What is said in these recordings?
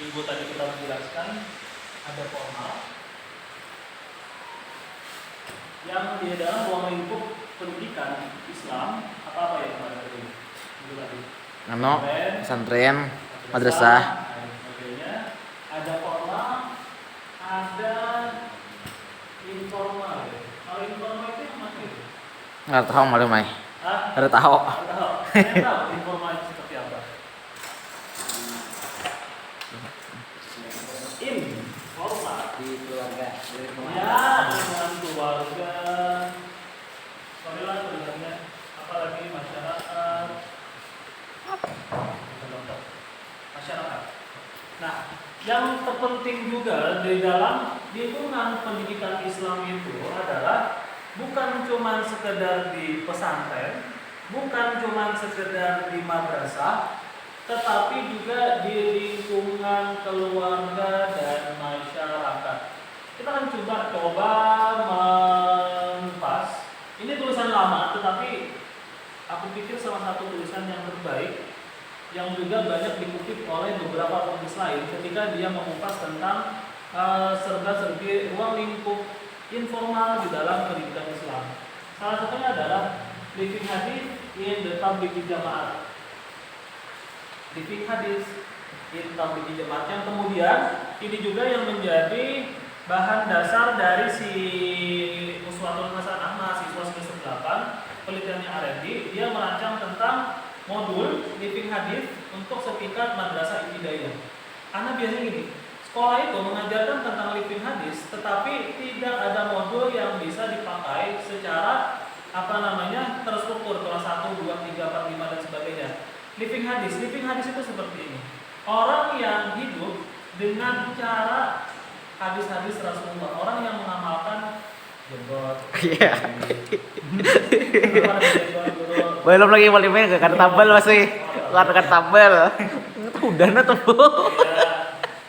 minggu tadi kita menjelaskan ada formal yang di dalam ruang lingkup pendidikan Islam apa ya kemarin tadi? Pesantren, madrasah. Ada formal, ada informal. Kalau informal itu yang mana itu? Nggak tahu malu mai. Nggak tahu. Saya tahu informal itu seperti apa. Informal di keluarga, ya dengan keluarga, sorrylah keluarga, apalagi masyarakat. Nah, yang terpenting juga di dalam lingkungan pendidikan Islam itu adalah bukan cuma sekedar di pesantren, bukan cuma sekedar di madrasah, tetapi juga di lingkungan keluarga dan masyarakat. Kita akan coba mengupas. Ini tulisan lama, tetapi aku pikir salah satu tulisan yang terbaik yang juga banyak dikutip oleh beberapa penulis lain ketika dia mengupas tentang serba-serbi ruang lingkup informal di dalam pendidikan Islam. Salah satunya adalah Living Hadith in the Tablighi Jamaat. Living Hadith in Tablighi Jamaat yang kemudian ini juga yang menjadi bahan dasar dari si Uswatul Hasanah mahasiswa semester 8 penelitiannya R&D. Dia merancang tentang modul Living Hadith untuk setingkat madrasah ibtidaiyah. Karena biasanya gini, sekolah itu mengajarkan tentang Living Hadith, tetapi tidak ada modul yang bisa dipakai secara terstruktur, kelas 1, 2, 3, 4, 5 dan sebagainya. Living Hadith itu seperti ini. Orang yang hidup dengan cara hadis-hadis Rasulullah, orang yang mengamalkan jenggot. Iya. Belum lagi mau main ke kartu tabel masih. Kartu tabel. Udah na tuh.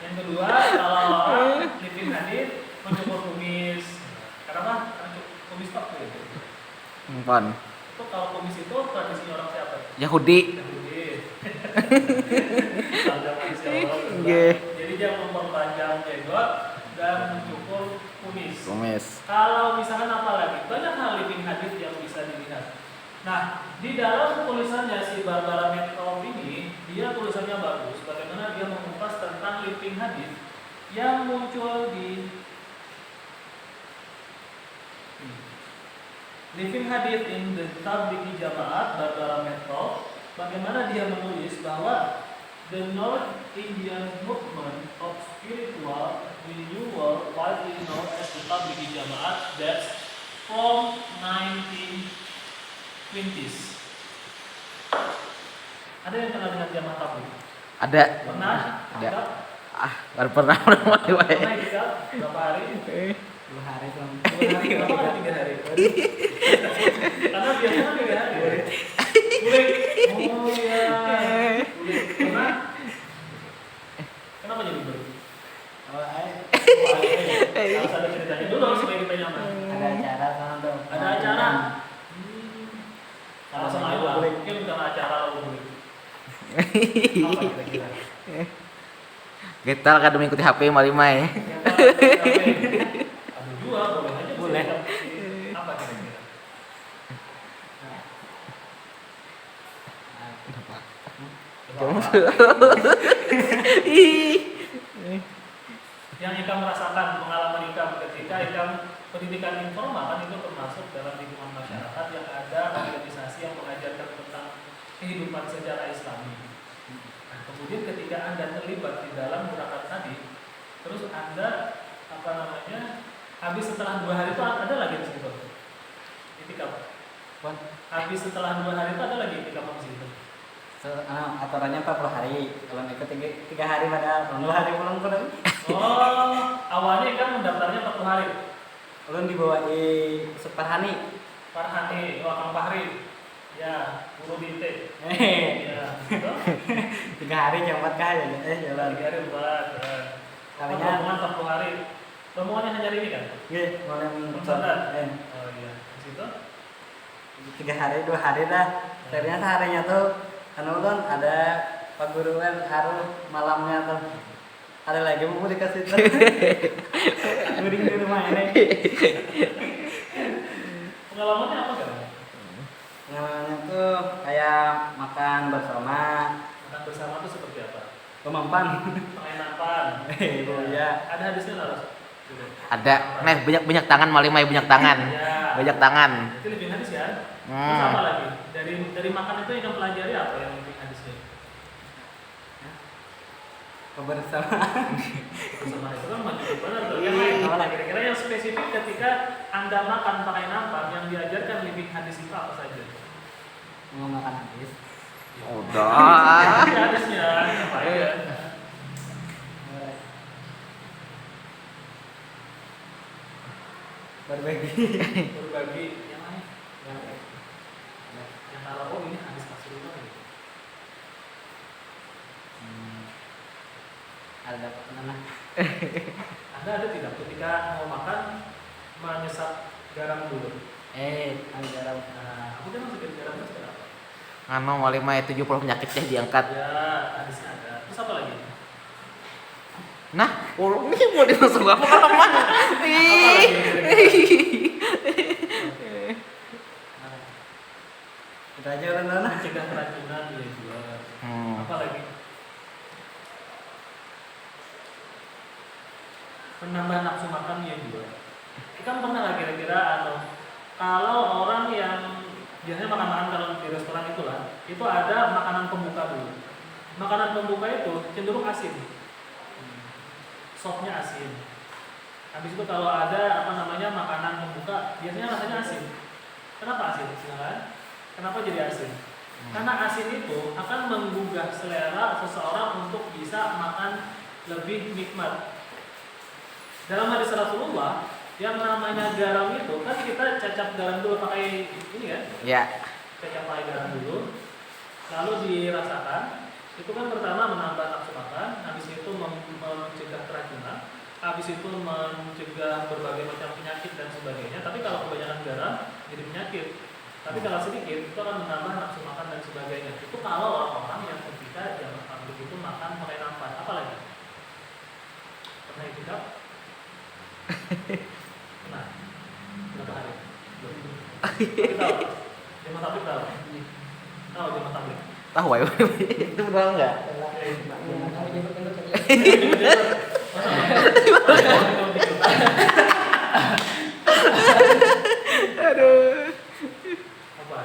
Yang kedua, kalau orang Living Hadith mencukur kumis. Kenapa? Kumis pak itu. Empon. Itu kalau kumis itu tradisinya orang siapa? Yahudi. Jadi dia memperpanjang jenggot dan mencukur kumis. Kalau misalkan apa lagi? Banyak hal Living Hadith yang bisa dilihat. Nah, di dalam tulisannya si Barbara Metcalf ini, dia tulisannya bagus. Bagaimana dia mengupas tentang Living Hadith yang muncul di Living Hadith in the Tablighi Jamaat, Barbara Metcalf. Bagaimana dia menulis bahwa the North Indian movement of spiritual renewal, widely known as the Tablighi Jamaat, that's from 1920s. Ada yang pernah dengar jamaah tabligh? Ada. Pernah? Ada. Baru pernah berapa hari? 2 hari kan. 3 hari. Karena biasanya 3 hari. Oh iya. Pernah? Kenapa jadi bulik? Harus ada ceritanya dulu supaya kita nyaman. Ada acara kan tuh. Ada acara. Kalau sama ibu mungkin bukan acara lalu bulik. Apa kira-kira? Kita kan mengikuti HP malimai. Aduh dua boleh aja. Boleh. Apa kira-kira? Yang Ika merasakan pengalaman Ika ketika Ika pendidikan informal kan itu termasuk dalam lingkungan masyarakat yang ada organisasi yang mengajarkan tentang kehidupan secara Islami. Nah, kemudian ketika Anda terlibat di dalam gerakan tadi, terus Anda habis setelah 2 hari itu ada lagi di situ. Itikaf. Habis setelah 2 hari itu ada lagi itikaf di situ. Aturannya 40 hari. Kalau ikut 3 hari pada 2 hari pulang ke. Oh, awalnya kan mendaftarnya 40 hari. Ulun dibawa di Farhani, Kang Fahri. Ya, guru bintik. Ya, gitu. 3 hari jam 4 kah ya? Jalan. 3 hari 4. Kalinya rombongan 40 hari. Rombongannya hanya ini kan? Nggih, mulai Oh iya, di situ 3 hari 2 hari dah. Ternyata harinya tuh ulun ada Pak Guru kan haru malamnya tuh. Ada lagi mau dikasih tahu. Mending di rumah ini. Pengalamannya apa kan? Pengalamannya tuh kayak makan bersama, Makan bersama itu seperti apa? pemampan. Penginapan. Iya. Ada hadisnya nggak Ros? Ada, nah banyak tangan malimai banyak tangan. Ya. Banyak tangan. Itu lebih hadis ya. Hmm. Terus apa lagi? Dari makan itu yang pelajari apa yang lebih hadisnya? Kebersamaan. Bersama itu kan benar tuh. Yang lain apa lagi? Kira-kira yang spesifik ketika Anda makan pakai nampan yang diajarkan living hadis itu apa saja? Mau makan habis. Udah. Ini hadisnya apa ya? Berbagi. Berbagi yang lain. Yang kalau oh ini hadis Rasulullah gitu. Ada dapat mana? Anda ada tidak ketika mau makan menyesap garam dulu? Ada garam. Nah, aku kan masukin garam itu sekarang. Anu malimai 70 penyakitnya diangkat. Ya, hadisnya ada. Terus apa lagi? Nah, ini mau dimasuk apa pengalaman? Kita aja udah nana. Mencegah keracunan ya juga. Apa lagi? Penambah nafsu makan ya juga. Kita pernah nggak kira-kira atau kalau orang yang biasanya makan-makan kalau di restoran itulah, itu ada makanan pembuka dulu. Makanan pembuka itu cenderung asin. Sopnya asin. Habis itu kalau ada apa namanya makanan pembuka, biasanya rasanya asin. Kenapa asin? Silakan. Kenapa jadi asin? Karena asin itu akan menggugah selera seseorang untuk bisa makan lebih nikmat. Dalam hadis Rasulullah, yang namanya garam itu kan kita cacap garam dulu pakai ini kan? Ya. Cacap pakai garam dulu, lalu dirasakan. Itu kan pertama menambah nafsu makan, habis itu mencegah keracunan, habis itu mencegah berbagai macam penyakit dan sebagainya. Tapi kalau kebanyakan garam jadi penyakit. Tapi kalau sedikit itu akan menambah nafsu makan dan sebagainya. Itu kalau orang-orang yang ketika zaman pabrik itu makan pakai nampan. Apa lagi? Pernah ikut? Nah, berapa hari? Tapi tahu? Jemaah tablik tahu? Tahu jemaah tablik? Tahu ya? Itu benar enggak? Aduh. Apa?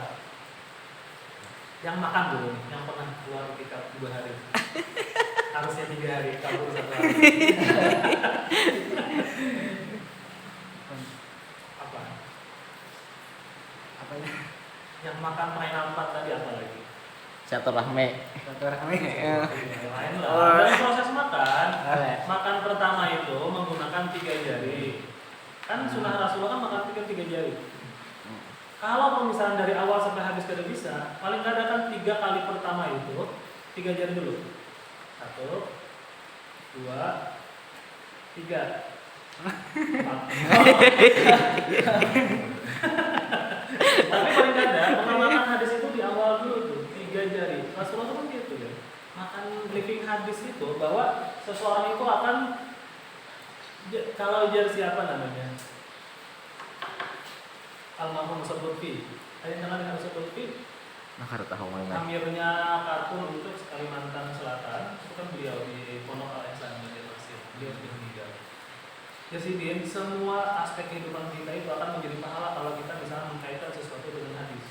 Yang makan dulu, yang pernah keluar ketika 2 hari. Harusnya 3 hari, kabur 1 hari. Apa? Apa ini? Yang makan pakai nampan tadi apa lagi? Silaturahmi. Satu rame. Yang lain lah. Dalam proses makan, Boleh. makan pertama itu menggunakan 3 jari. Kan sunnah Rasulullah kan makan 3 jari. Kalau misalnya dari awal sampai habis kada bisa, paling kada kan 3 kali pertama itu 3 jari dulu. 1, 2, 3. 4. Tapi paling kada makan hadis itu di awal dulu tuh 3 jari. Rasulullah itu kan gitu ya. Makan living hadis itu bahwa seseorang itu akan kalau jar siapa namanya? Almarhum Lutfi. Ada yang kenal dengan Lutfi? Nah, kada tahu malimai. Amirnya kartun untuk Kalimantan Selatan. Itu kan beliau di Pondok Al Ihsan di Mesir. Beliau sudah meninggal. Jadi semua aspek kehidupan kita itu akan menjadi pahala kalau kita bisa mengkaitkan sesuatu dengan hadis.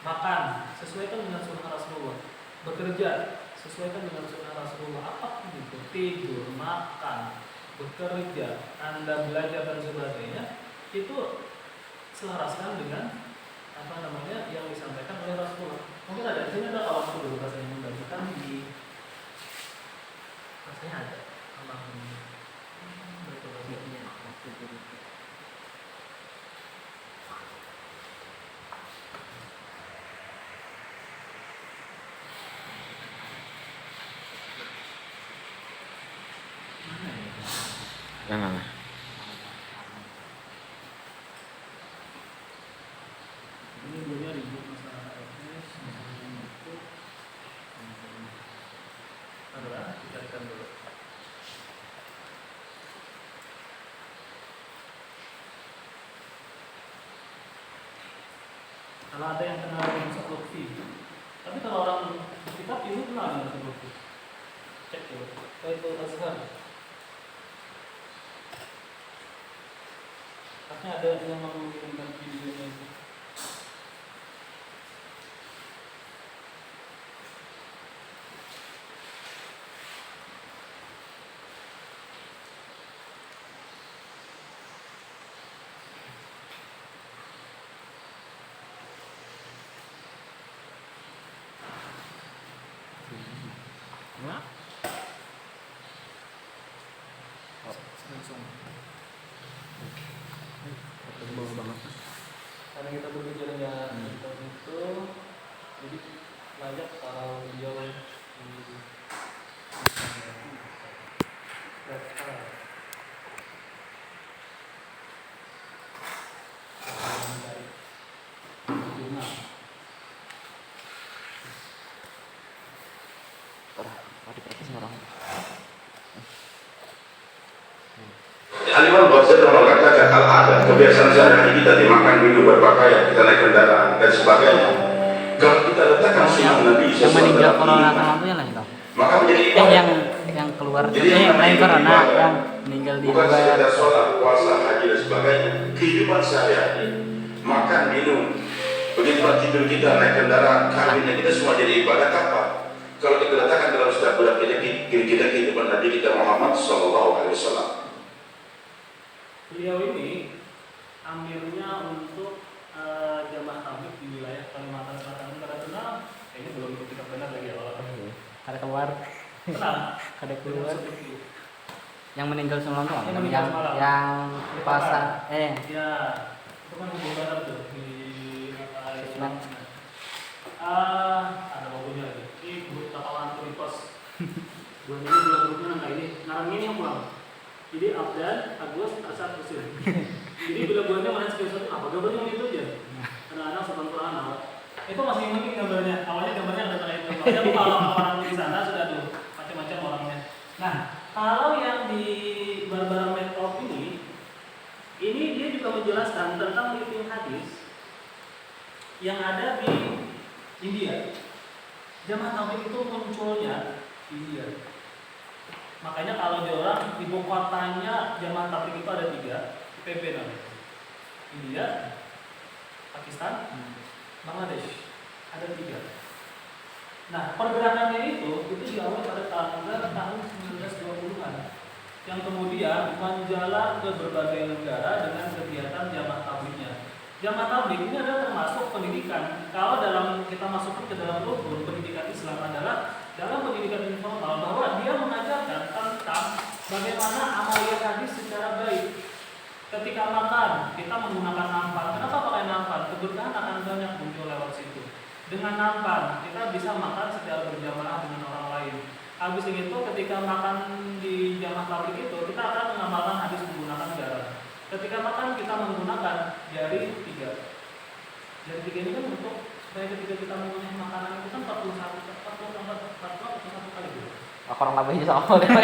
Makan sesuaikan dengan sunnah Rasulullah. Bekerja sesuaikan dengan sunnah Rasulullah. Apapun itu, tidur, makan, bekerja, Anda belajar dan sebagainya, itu selaraskan dengan apa namanya yang disampaikan oleh Rasulullah. Mungkin ada di sini ada kawan aku dulu rasanya membagikan di rasanya ada abang ini. Nah. Ini dulunya ribut masalah FS, masalah itu. Adalah dicarikan dulu. Kalau ada yang kenal dengan Ustaz Lutfi. Tapi kalau orang kita ini kenal dengan Ustaz Lutfi. Cek dulu. Baitul Azhar. Katanya ada yang mau mengirimkan videonya itu. Karena kita berbicara tentang itu, jadi layak kalau beliau Al-Imam Ghazali mengatakan hal ada kebiasaan sehari-hari kita dimakan, minum, berpakaian, kita naik kendaraan dan sebagainya. Kalau kita letakkan sunnah Nabi Yang meninggal corona SAW, kemarin lah itu. maka menjadi Yang keluar Jadi yang lain corona ibadah yang meninggal di bukan luar. sekedar sholat, puasa, haji dan sebagainya. Kehidupan sehari-hari, makan, minum, begitu tidur kita, naik kendaraan, kawinnya kita semua jadi ibadah apa? Kalau kita letakkan dalam setiap bulan kita kehidupan Nabi kita Muhammad SAW. beliau ini amirnya untuk jamaah tabligh di wilayah Kalimantan Selatan internasional. Ini belum kita benar lagi ya kalau Ada keluar, tenang. ada keluar. Yang meninggal semalam tuh Yang meninggal semalam. yang pasar Ya, itu kan hubungan barat tuh di Islam. ada logonya lagi. Ini grup kapal anti pos. Bulan ini bulan grupnya nangka ini. Ngarang ini yang pulang. Jadi Abdan, Agus, Asad, Usul. Jadi bila bulannya mana screenshot apa gambarnya itu aja. Anak-anak sultan Quran awal. Itu masih mungkin gambarnya. Awalnya gambarnya ada kayak itu. Makanya kalau orang di sana sudah tuh macam-macam orangnya. Nah, kalau yang di Barbara Medcalf ini dia juga menjelaskan tentang living hadis yang ada di India. Jamaah tabligh itu munculnya di India. Makanya kalau di orang ibu kotanya jamaah tabligh itu ada 3, IPB namanya. India, Pakistan, Bangladesh, ada 3. Nah, pergerakannya itu diawali pada tahun 1920-an yang kemudian menjalar ke berbagai negara dengan kegiatan jamaah tablighnya. Jamaah tabligh ini adalah termasuk pendidikan. Kalau dalam kita masuk ke dalam rukun pendidikan Islam adalah dalam pendidikan informal bahwa dia mengajarkan tentang bagaimana amaliyah hadis secara baik. Ketika makan, kita menggunakan nampan. Kenapa pakai nampan? Keberkahan akan banyak muncul lewat situ. Dengan nampan, kita bisa makan secara berjamaah dengan orang lain. Habis itu ketika makan di jamaah tabligh itu, kita akan mengamalkan hadis menggunakan garam. Ketika makan, kita menggunakan jari 3. Jari 3 ini kan untuk supaya ketika kita mengunyah makanan itu kan 41 kali dulu. Orang lebihnya sama. Kita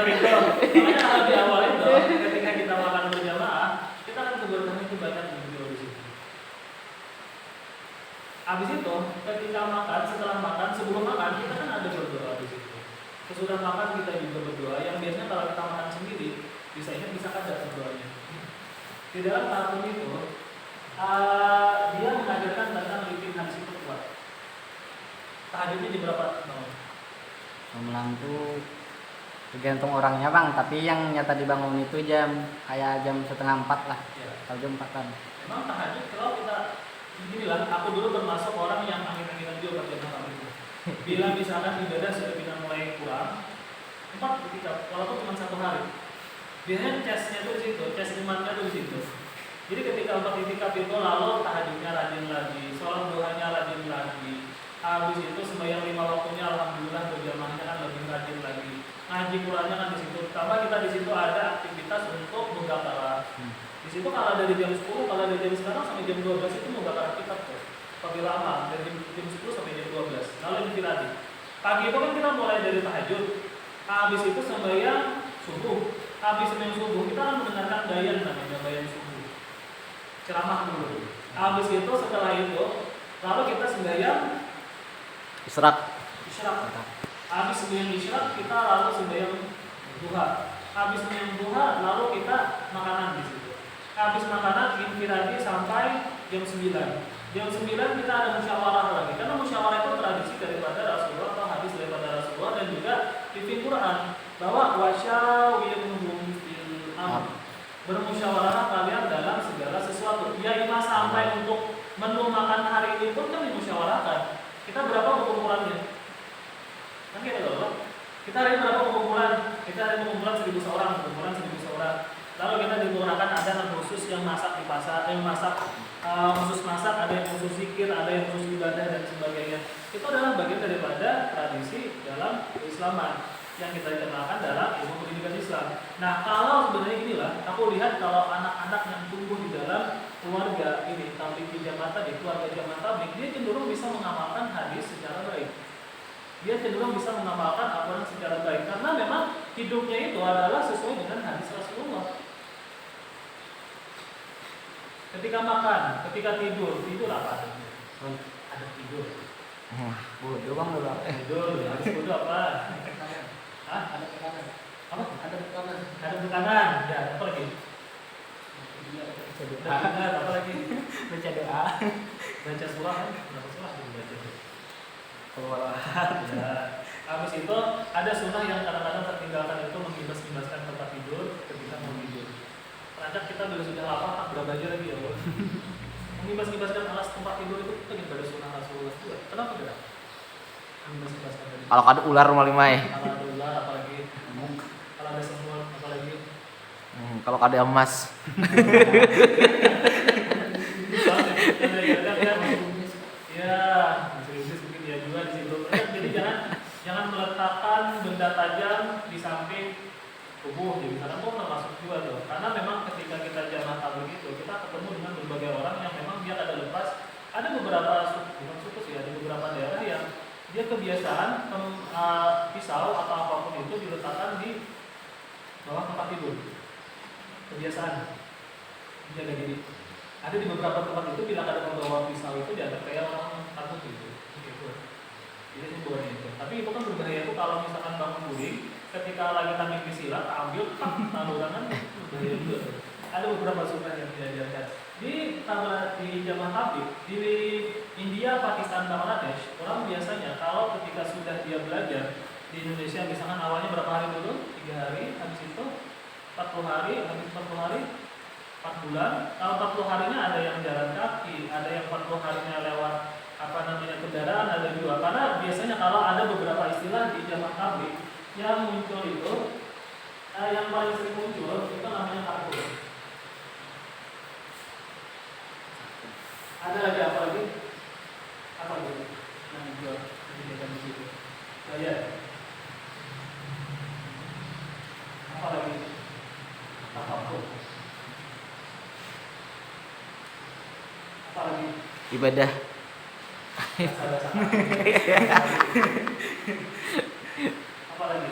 itu, makanya kalau di awal itu, ketika kita makan berjamaah, kita kan keberkahan itu banyak muncul di situ. Habis itu, ketika makan, setelah makan, sebelum makan, kita kan ada berdoa di situ. Sesudah makan kita juga berdoa. Yang biasanya kalau kita makan sendiri, bisa ingat bisa kada berdoanya. Di dalam tahun itu, dia mengajarkan tentang living hadis itu kuat. Tahajudnya di berapa tahun? Malam tuh tergantung orangnya bang, tapi yang nyata dibangun itu kayak jam 3:30 lah, Ya. atau jam 4-an. Memang tahajud kalau kita inilah, aku dulu termasuk orang yang angin-anginan juga pada malam itu. Bila misalkan ibadah sudah kita mulai kurang, 4 ketika walaupun cuma 1 hari, biasanya casnya tuh di situ, cas imannya tuh di situ. Jadi ketika 4 itikaf itu lalu tahajudnya rajin lagi, sholat duhanya rajin lagi. Habis itu sembahyang 5 waktunya alhamdulillah berjamaahnya kan lebih rajin lagi. Ngaji Qurannya kan di situ. Tambah kita di situ ada aktivitas untuk mudzakarah. Di situ kalau dari jam 10, kalau dari jam sekarang sampai jam 12 itu mudzakarah kitab tuh. Pagi lama dari jam 10 sampai jam 12. Lalu inspirasi. Pagi itu kan kita mulai dari tahajud. Habis itu sembahyang subuh. Habis sembahyang subuh kita kan mendengarkan bayan namanya bayan subuh. Ceramah dulu. Habis itu setelah itu lalu kita sembahyang Israk. isyarat. Habis sembahyang isyarat kita lalu sembahyang duha. Habis sembahyang duha lalu kita makanan di situ. Habis makanan infiradi sampai jam 9. Jam 9 kita ada musyawarah lagi. Karena musyawarah itu tradisi daripada Rasulullah atau hadis daripada Rasulullah dan juga di Quran bahwa wasyawirhum fil amr. Bermusyawarah kalian dalam segala sesuatu. Ya ima sampai untuk menu makan hari ini pun kan dimusyawarahkan. Kita berapa pengumpulannya? Kan kita loh. Kita hari ini berapa pengumpulan? Kita hari ini pengumpulan 1.000 seorang, pengumpulan 1.000 seorang. Lalu kita digunakan adzan khusus yang masak di pasar, yang masak khusus masak, ada yang khusus zikir, ada yang khusus ibadah dan sebagainya. Itu adalah bagian daripada tradisi dalam keislaman yang kita kenalkan dalam ilmu pendidikan Islam. Nah, kalau sebenarnya inilah, aku lihat kalau anak-anak yang tumbuh di dalam keluarga ini, tabligh di Jakarta, di keluarga jamaah tabligh, dia cenderung bisa mengamalkan hadis secara baik. Dia cenderung bisa mengamalkan Al-Quran secara baik karena memang hidupnya itu adalah sesuai dengan hadis Rasulullah. Ketika makan, ketika tidur apa? Ada tidur. Bodoh bang dulu. Tidur, habis tidur apa? Hah? Ada tekanan. Apa? Ada tekanan. Ada tekanan. Ya, apa lagi? Baca doa. Ada benar, apa lagi? Baca doa. Baca surah kan? Berapa surah dibaca? Keluar. Ya. Habis itu ada sunnah yang kadang-kadang tertinggalkan itu menghibas-hibaskan tempat tidur ketika mau tidur. Ternyata kita bila sudah lapar tak berbaju lagi ya Allah. Menghibas-hibaskan alas tempat tidur itu kita pada sunnah Rasulullah juga. Kenapa tidak? Menghibas-hibaskan tadi. Kalau ada ular rumah limai. Kalau ada ular apalagi, kalau ada semut apalagi. Kalau ada emas. Ya, masih mungkin dia juga di situ. Jadi jangan meletakkan benda tajam di samping tubuh. Jadi karena itu termasuk juga tuh. Karena memang ketika kita jamaah tabligh itu kita ketemu dengan berbagai orang yang memang dia ada lepas. Ada beberapa bukan suku sih, ada beberapa daerah yang dia kebiasaan pisau atau apapun itu diletakkan di bawah tempat tidur. Kebiasaan menjaga diri. Ada di beberapa tempat itu bila ada membawa pisau itu dianggap kayak orang takut gitu. Jadi itu bukan itu. Tapi itu kan berbahaya itu kalau misalkan bangun guling, ketika lagi tampil silat, ambil taburangan berbahaya juga. Ada beberapa sunnah yang diajarkan di jamaah tabligh di India, Pakistan, Bangladesh. Orang biasanya kalau ketika sudah dia belajar di Indonesia, misalkan awalnya berapa hari dulu? 3 hari, habis itu 40 hari, habis 40 hari 4 bulan. Kalau 40 harinya ada yang jalan kaki, ada yang 40 harinya lewat kendaraan, ada juga. Karena biasanya kalau ada beberapa istilah di jamaah tabligh yang muncul itu, yang paling sering muncul itu namanya takbir. Ada lagi apa lagi? Apa lagi? Yang muncul pendidikan di situ. Ya. Apa lagi? Apapun. Apa lagi? Ibadah. Apa lagi?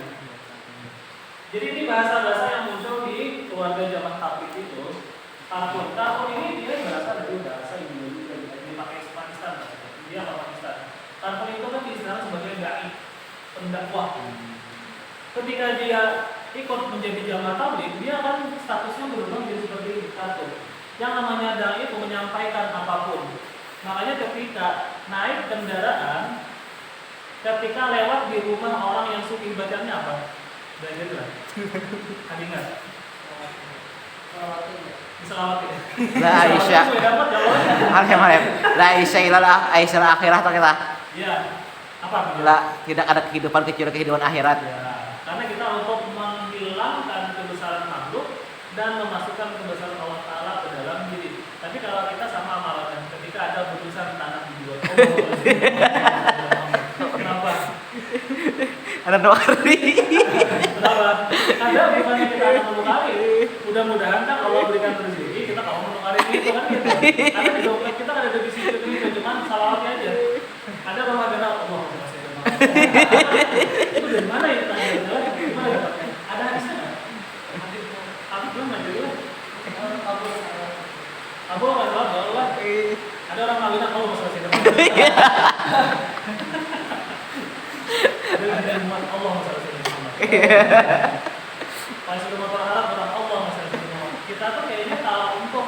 Jadi ini bahasa-bahasa yang muncul di keluarga jamaah tabligh itu. Tarpon ini dia berasal dari bahasa India juga, dipakai Pakistan, India atau Pakistan. Tarpon itu kan diistilahkan sebagai dai, pendakwah. Ketika dia ikut menjadi jamaah tabligh, dia akan statusnya berubah menjadi seperti itu. Yang namanya dai itu menyampaikan apapun. Makanya ketika naik kendaraan, ketika lewat di rumah orang yang suki bacanya apa? Belajar lah. Ada ingat? Diselamatin. La Aisyah. Alhamdulillah. La Aisyah ilalah Aisyah akhirat atau kita. Iya. Apa? La tidak ada kehidupan kecuali kehidupan akhirat. Ya. Karena kita untuk menghilangkan kebesaran makhluk dan memasukkan kebesaran Allah Taala ke dalam diri. Tapi kalau kita sama amalan, ketika ada putusan tanah dijual. Kenapa? Ada dua kali. Kenapa? Ada bukannya kita akan menukari. Mudah-mudahan kan Allah berikan rezeki, kita kalau menukari itu kan gitu. Karena di dompet kita ada divisi itu cuma salawatnya aja. Ada pemagana Allah masih ada. Itu dari mana ya tanya jalan? Gimana ya Pak? Ada hadisnya nggak? Hadis belum aja ya. Aku nggak tahu Allah. Ada orang kawinan kalau masalah sini. Ada yang buat Allah masalah sini. Pas sudah motor Arab orang Allah masalah sini. Kita tuh kayaknya kalau untuk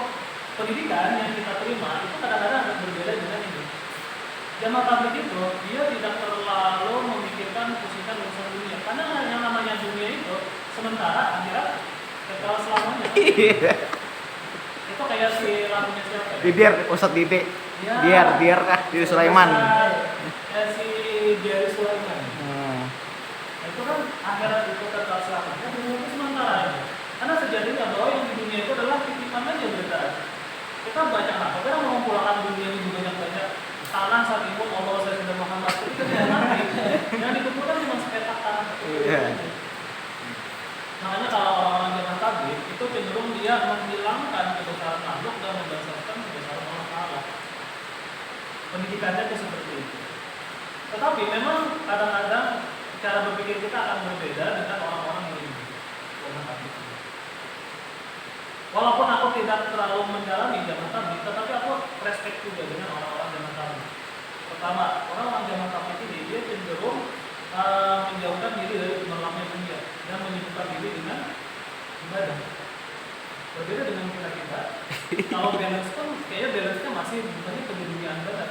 pendidikan yang kita terima itu kadang-kadang agak berbeda dengan ini. Jamaah tabligh itu dia tidak terlalu memikirkan pusingkan urusan dunia, karena yang namanya dunia itu sementara, akhirat kekal selamanya. Itu kayak si lagunya siapa ya? Didier, Ustadz Dide. Ya, Dier kah? Didi Sulaiman. Ya, si Diari Sulaiman. Nah, itu kan akhirat itu kekal selamanya, dunia itu sementara aja. Karena sejatinya bahwa yang di dunia itu adalah titipan aja berita. Kita baca apa? Kita mau memulangkan dunia ini juga banyak tanah saat itu Allah Rasulullah Muhammad itu tidak mati. Yang dikumpulkan cuma sepetak tanah. Makanya kalau orang-orang zaman tabligh itu cenderung dia menghilangkan kebesaran makhluk dan membesarkan kebesaran Allah Taala. Pendidikannya itu seperti itu. Tetapi memang kadang-kadang cara berpikir kita akan berbeda dengan orang-orang yang ini. Walaupun aku tidak terlalu mendalami zaman tabligh, tetapi aku respect juga dengan orang-orang zaman tabligh. Pertama, orang-orang zaman tabligh ini dia cenderung menjauhkan diri dari gemerlapnya dunia dan menyibukkan diri dengan ibadah. Berbeda dengan kita. Kalau balance kan kayaknya balance-nya masih bukannya ke dunia ibadah.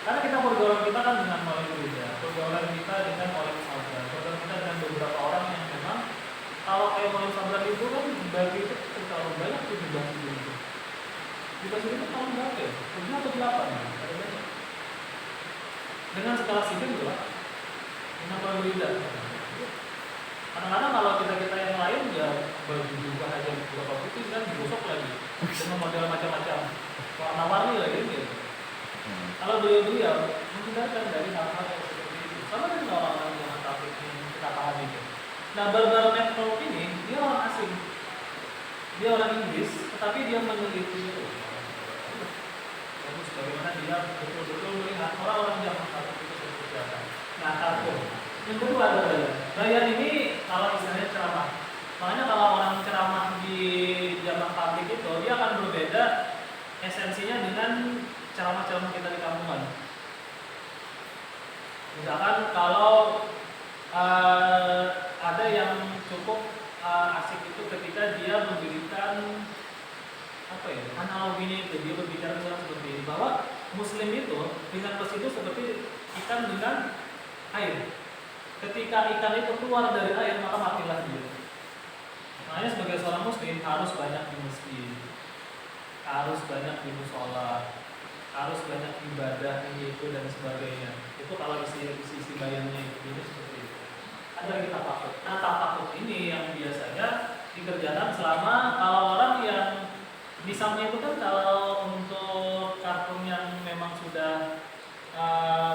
Karena kita pergaulan kita kan dengan orang berbeda, pergaulan kita dengan orang saudara, pergaulan kita dengan beberapa orang yang memang kalau kayak orang saudara itu kan bagi itu terlalu banyak tuh dibagi itu. Dibagi itu tahun berapa ya? 7 atau 8 ya? Ada banyak. Dengan segala sifat juga. Kenapa berbeda? Kadang-kadang kalau kita yang lain ya baju juga aja beberapa putih kan digosok lagi dengan model macam-macam warna-warni lagi gitu. Kalau beliau menghindarkan dari hal-hal yang seperti itu, sama dengan orang-orang yang tabligh yang kita pahami itu. Nah, Barbara Network ini dia orang asing, dia orang Inggris, tetapi dia meneliti itu. Bagus bagaimana dia betul-betul melihat orang-orang zaman tabligh itu seperti apa. Nah, satu. Yang kedua adalah Bayan ini kalau misalnya ceramah. Makanya kalau orang ceramah di zaman tabligh itu dia akan berbeda esensinya dengan ceramah-ceramah kita di kampungan. Misalkan kalau ada yang cukup asik itu ketika dia memberikan apa ya analoginya itu, dia berbicara tentang seperti ini bahwa Muslim itu dengan besi itu seperti ikan dengan air. Ketika ikan itu keluar dari air maka matilah dia. Makanya sebagai seorang Muslim harus banyak di masjid, harus banyak di mushola, harus banyak ibadah ini itu dan sebagainya. Itu kalau isi bayannya itu seperti itu. Ada lagi tafakkur. Nah, tafakkur ini yang biasanya dikerjakan selama kalau orang yang misalnya itu kan kalau untuk kartun yang memang sudah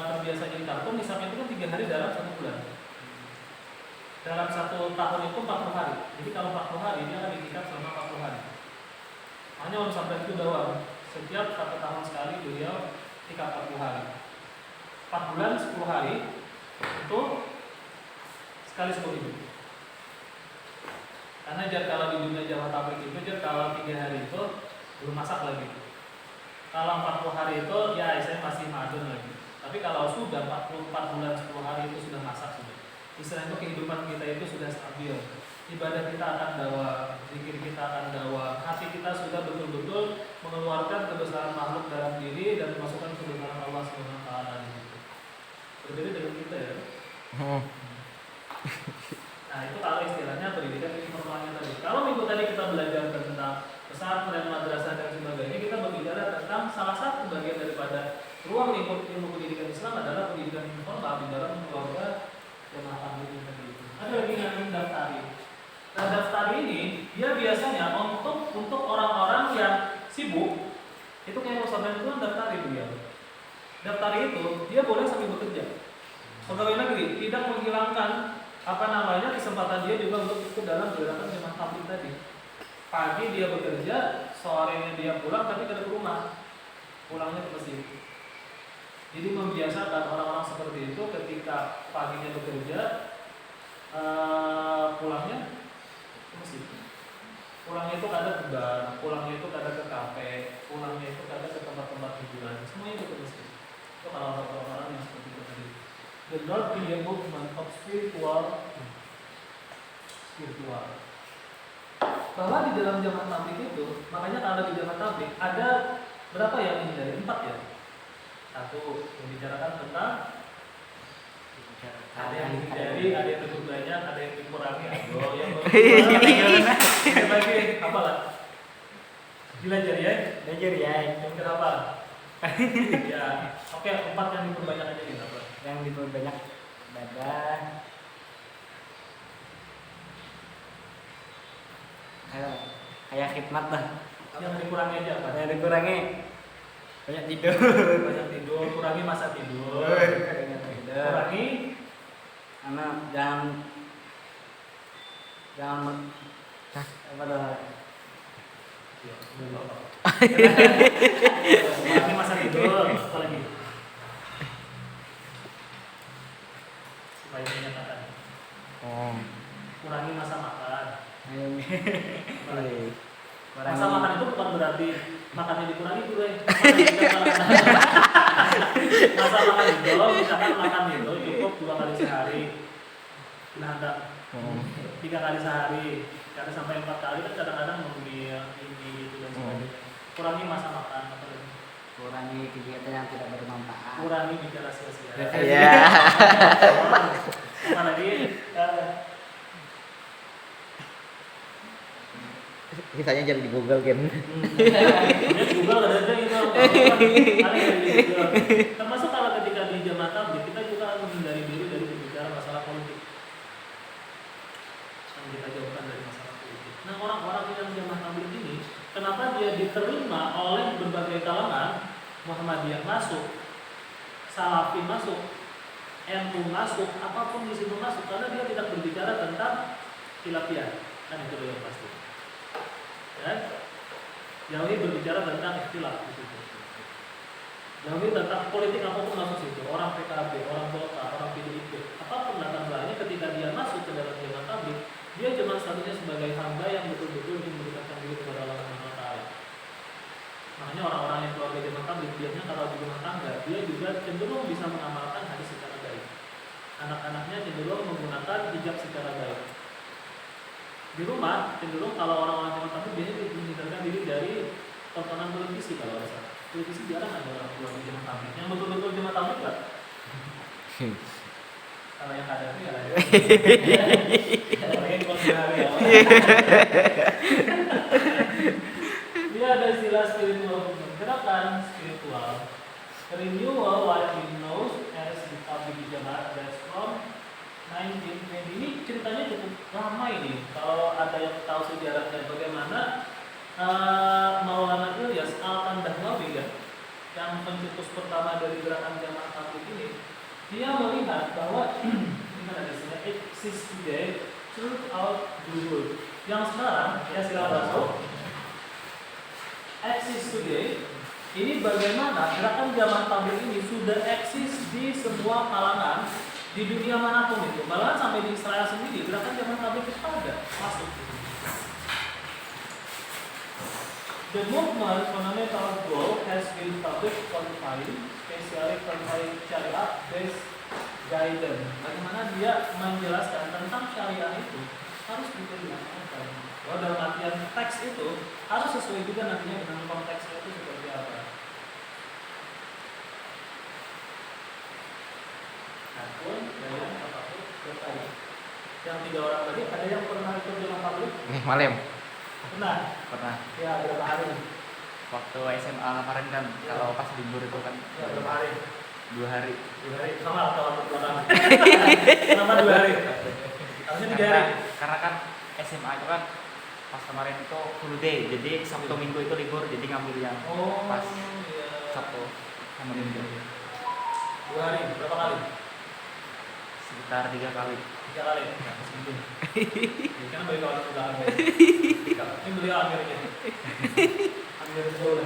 terbiasa jadi kartun, misalnya itu kan 3 hari dalam 1 bulan. Dalam 1 tahun itu 40 hari. Jadi kalau 40 hari dia akan diikat selama 40 hari. Hanya Om sampai itu doang. Setiap 1 tahun sekali beliau ikat 40 hari. 4 bulan 10 hari itu sekali 10 ribu. Karena kalau di dunia Jawa tabligh itu kalau 3 hari itu belum masak lagi. Kalau 40 hari itu ya saya masih madun lagi. Tapi kalau sudah 44 bulan 10 hari itu sudah masak sudah. Istilahnya kehidupan kita itu sudah stabil. Ibadah kita akan dawa, zikir kita akan dawa, hati kita sudah betul-betul mengeluarkan kebesaran makhluk dalam diri dan memasukkan kebesaran Allah Subhanahu wa taala di situ. Berbeda dengan kita ya. Nah, itu kalau istilahnya pendidikan informalnya tadi. Kalau minggu tadi kita belajar tentang pesantren, madrasah dan sebagainya, kita berbicara tentang salah satu bagian daripada ruang lingkup ilmu pendidikan Islam adalah pendidikan informal di dalam keluarga jemaah tabligh tadi. Ada lagi yang daftari. Nah, daftari ini dia biasanya untuk orang-orang yang sibuk. Itu kayak Ustaz itu kan daftari dia. Daftari itu dia boleh sambil bekerja. Pegawai negeri tidak menghilangkan kesempatan dia juga untuk ikut dalam gerakan jemaah tabligh tadi. Pagi dia bekerja, sorenya dia pulang tapi ke rumah. Pulangnya ke masjid. Jadi membiasakan orang-orang seperti itu ketika paginya bekerja, pulangnya ke masjid. Pulangnya itu kadang ke bar, pulangnya itu kadang ke kafe, pulangnya itu kadang ke tempat-tempat hiburan. Semuanya itu ke masjid. Itu kalau orang-orang yang seperti itu tadi. The North Korean movement of spiritual. Bahwa di dalam zaman tabligh itu, makanya kalau di zaman tabligh ada berapa yang dihindari? 4 ya. 1 membicarakan tentang ada yang dihindari, ada yang lebih banyak, ada yang dikurangi. Aduh, yang bagi apa lah? Belajar ya? Belajar ya. Yang kenapa? Ya, oke, 4 yang diperbanyak aja kenapa? Yang diperbanyak ibadah. Kayak khidmat lah. Yang dikurangi aja apa? Yang dikurangi banyak tidur. Banyak tidur, kurangi masa tidur. Kurangi Anak jangan apa dah? Kurangi masa tidur, apa lagi? Supaya menyatakan. Kurangi masa makan. Apa lagi? Masa makan itu bukan berarti makannya dikurangi tuh, masa makan itu, misalkan makan itu cukup 2 kali sehari, nah enggak 3 kali sehari, karena sampai 4 kali kan kadang-kadang mengemil ini itu dan sebagainya. Kurangi masa makan, apa lagi? Kurangi kegiatan yang tidak bermanfaat. Kurangi bicara sia-sia. Iya. Apa lagi? Kisahnya jadi di Google kan. Google ada gitu. Termasuk kalau ketika di jamaah tabligh kita juga menghindari diri dari berbicara masalah politik. Yang kita jauhkan dari masalah politik. Nah, orang-orang yang jamaah tabligh ini, kenapa dia diterima oleh berbagai kalangan? Muhammadiyah masuk, Salafi masuk, NU masuk, apapun di situ masuk, karena dia tidak berbicara tentang khilafiyah. Kan itu yang pasti. Ya, jauhi berbicara tentang ikhtilaf di situ. Jauhi tentang politik apapun masuk situ. Orang PKB, orang Golkar, orang PDIP, apapun latar belakangnya, ketika dia masuk ke dalam jamaah tabligh, dia cuma statusnya sebagai hamba yang betul-betul ingin mendekatkan diri kepada Allah Subhanahu wa taala. Makanya orang-orang yang keluar dari jamaah tabligh biasanya kalau di rumah tangga, dia juga cenderung bisa mengamalkan hadis secara baik. Anak-anaknya cenderung menggunakan hijab secara baik. Di rumah cenderung kalau orang-orang jamaah tabligh biasanya menghindarkan diri dari tontonan televisi. Kalau rasa televisi jarang ada orang keluar di jamaah tabligh. Yang betul-betul jamaah tabligh lah. Kalau yang ada itu ya lah. Orang yang ya. Dia ada istilah spiritual movement. Gerakan spiritual. Renewal widely known as the Tabligh Jamaah that's from 1920. Ini ceritanya cukup lama ini. Kalau ada yang tahu sejarahnya bagaimana Maulana Ilyas Al-Kandahwawi ya, yang pencetus pertama dari gerakan jamaah tabligh ini, dia melihat bahwa gimana istilah exist today throughout the world. Yang sekarang ya silakan masuk. Exist today ini bagaimana gerakan jamaah tabligh ini sudah eksis di semua kalangan di dunia manapun itu. Bahkan sampai di Israel sendiri gerakan jamaah tabligh itu ada masuk. The movement fundamental goal has been public qualifying, especially qualifying syariat based guidance. Bagaimana dia menjelaskan tentang syariat itu harus diperlihatkan. Bahwa dalam artian teks itu harus sesuai juga nantinya dengan konteksnya itu seperti apa. Adapun yang apapun bertanya. Yang 3 orang tadi ada yang pernah ikut jamaah tabligh? Malam. Pernah. Ya berapa hari? Waktu SMA kemarin kan, kalau pas libur itu kan. Ya berapa hari? 2 hari. 2 hari. Sama kalau belakang. Kenapa 2 hari? Harusnya 3 hari. Karena kan SMA itu kan pas kemarin itu full day, jadi Sabtu Minggu itu libur, jadi ngambil yang pas iya. Sabtu sama Minggu. 2 hari, berapa kali? Sekitar 3 kali. 3 kali. Ya, seminggu. Karena balik kawan belakang. Ini beliau akhirnya. Ambil betul.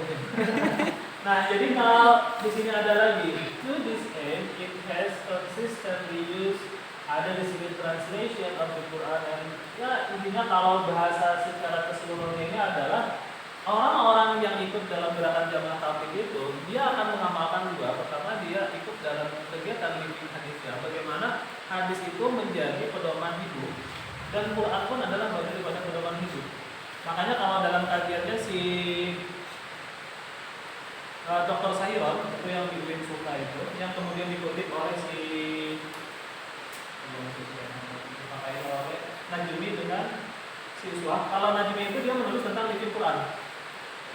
Nah, jadi kalau di sini ada lagi, to this end, it has consistently used ada di sini translation of the Quran, dan ya intinya kalau bahasa secara keseluruhannya ini adalah orang-orang yang ikut dalam gerakan jamaah tabligh itu dia akan mengamalkan dua. Pertama, dia ikut dalam kegiatan living hadisnya, bagaimana hadis itu menjadi pedoman hidup, dan Quran pun adalah bagian daripada pedoman hidup. Makanya kalau dalam kajiannya si Dr. Sahiron itu yang di Win Suka itu, yang kemudian dikutip oleh si dipakai oleh Najmi dengan si Uswah. Kalau Najmi itu dia menulis tentang living Quran.